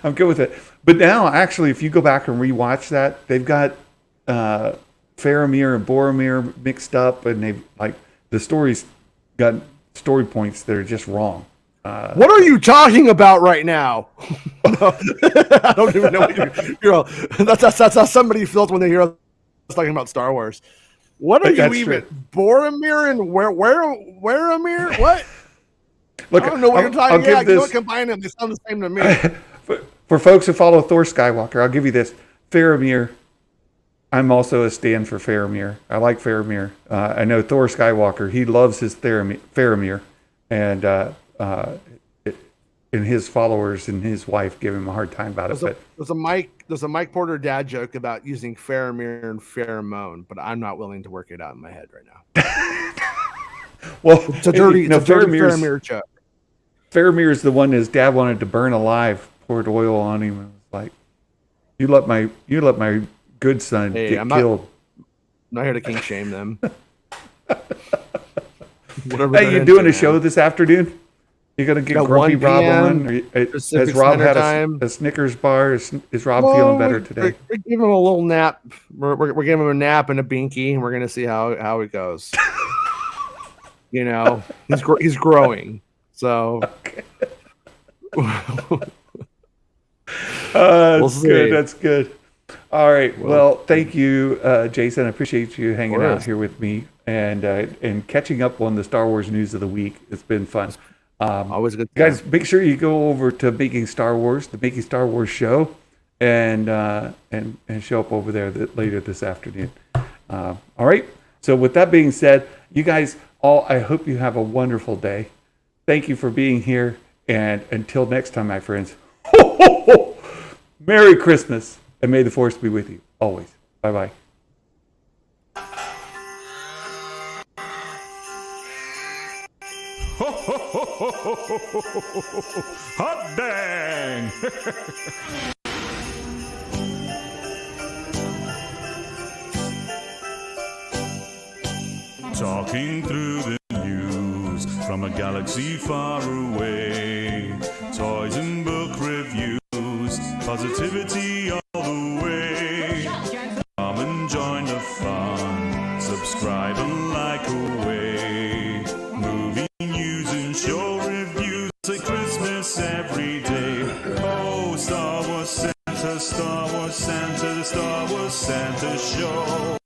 I'm good with it. But now, actually, if you go back and rewatch that, they've got Faramir and Boromir mixed up, and they've like the story's got story points that are just wrong. What are you talking about right now? I don't even know what that's how somebody feels when they hear us talking about Star Wars. What are you even? True. Boromir and Waramir? What? Look, I don't know what you're talking about. You don't combine them. They sound the same to me. For folks who follow Thor Skywalker, I'll give you this. Faramir, I'm also a stand for Faramir. I like Faramir. I know Thor Skywalker, he loves his Faramir. And his followers and his wife give him a hard time about it. There's a Mike Porter dad joke about using Faramir and pheromone, but I'm not willing to work it out in my head right now. Well, it's a dirty Faramir joke. Faramir is the one his dad wanted to burn alive, poured oil on him, and was like, "You let my good son get killed." I'm not here to king shame them. Whatever. Hey, you doing a show this afternoon? You gonna get Grumpy Rob on? Has Rob had a Snickers bar? Is Rob feeling better today? We're giving him a little nap. We're giving him a nap and a binky, and we're gonna see how it goes. He's growing. So okay. That's good. That's good. All right. Well, thank you, Jason. I appreciate you hanging out here with me and catching up on the Star Wars news of the week. It's been fun. Always good. Guys, make sure you go over to Making Star Wars, the Making Star Wars show, and show up over there later this afternoon. All right. So with that being said, you guys all, I hope you have a wonderful day. Thank you for being here, and until next time, my friends. Merry Christmas, and may the Force be with you always. Bye-bye. Hot dang! Talking through the news from a galaxy far away. toys and book reviews, positivity all the way. Come and join the fun, subscribe and like away. Movie news and show reviews, like Christmas every day. Oh, Star Wars Santa, Star Wars Santa, the Star Wars Santa Show.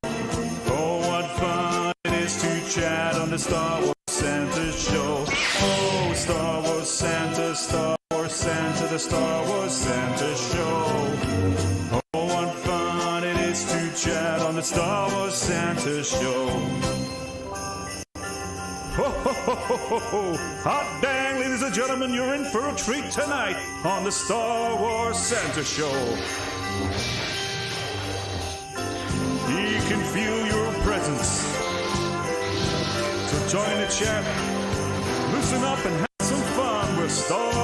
Oh, what fun it is to chat on the Star Wars Santa Show. Oh, Star Wars Santa, Star Wars Santa, the Star Wars Santa Show. Oh, what fun it is to chat on the Star Wars Santa Show. Ho, ho, ho, ho, ho, ho. Hot dang, ladies and gentlemen, you're in for a treat tonight on the Star Wars Santa Show. He can feel your presence. So join the chat, loosen up and have some fun with Star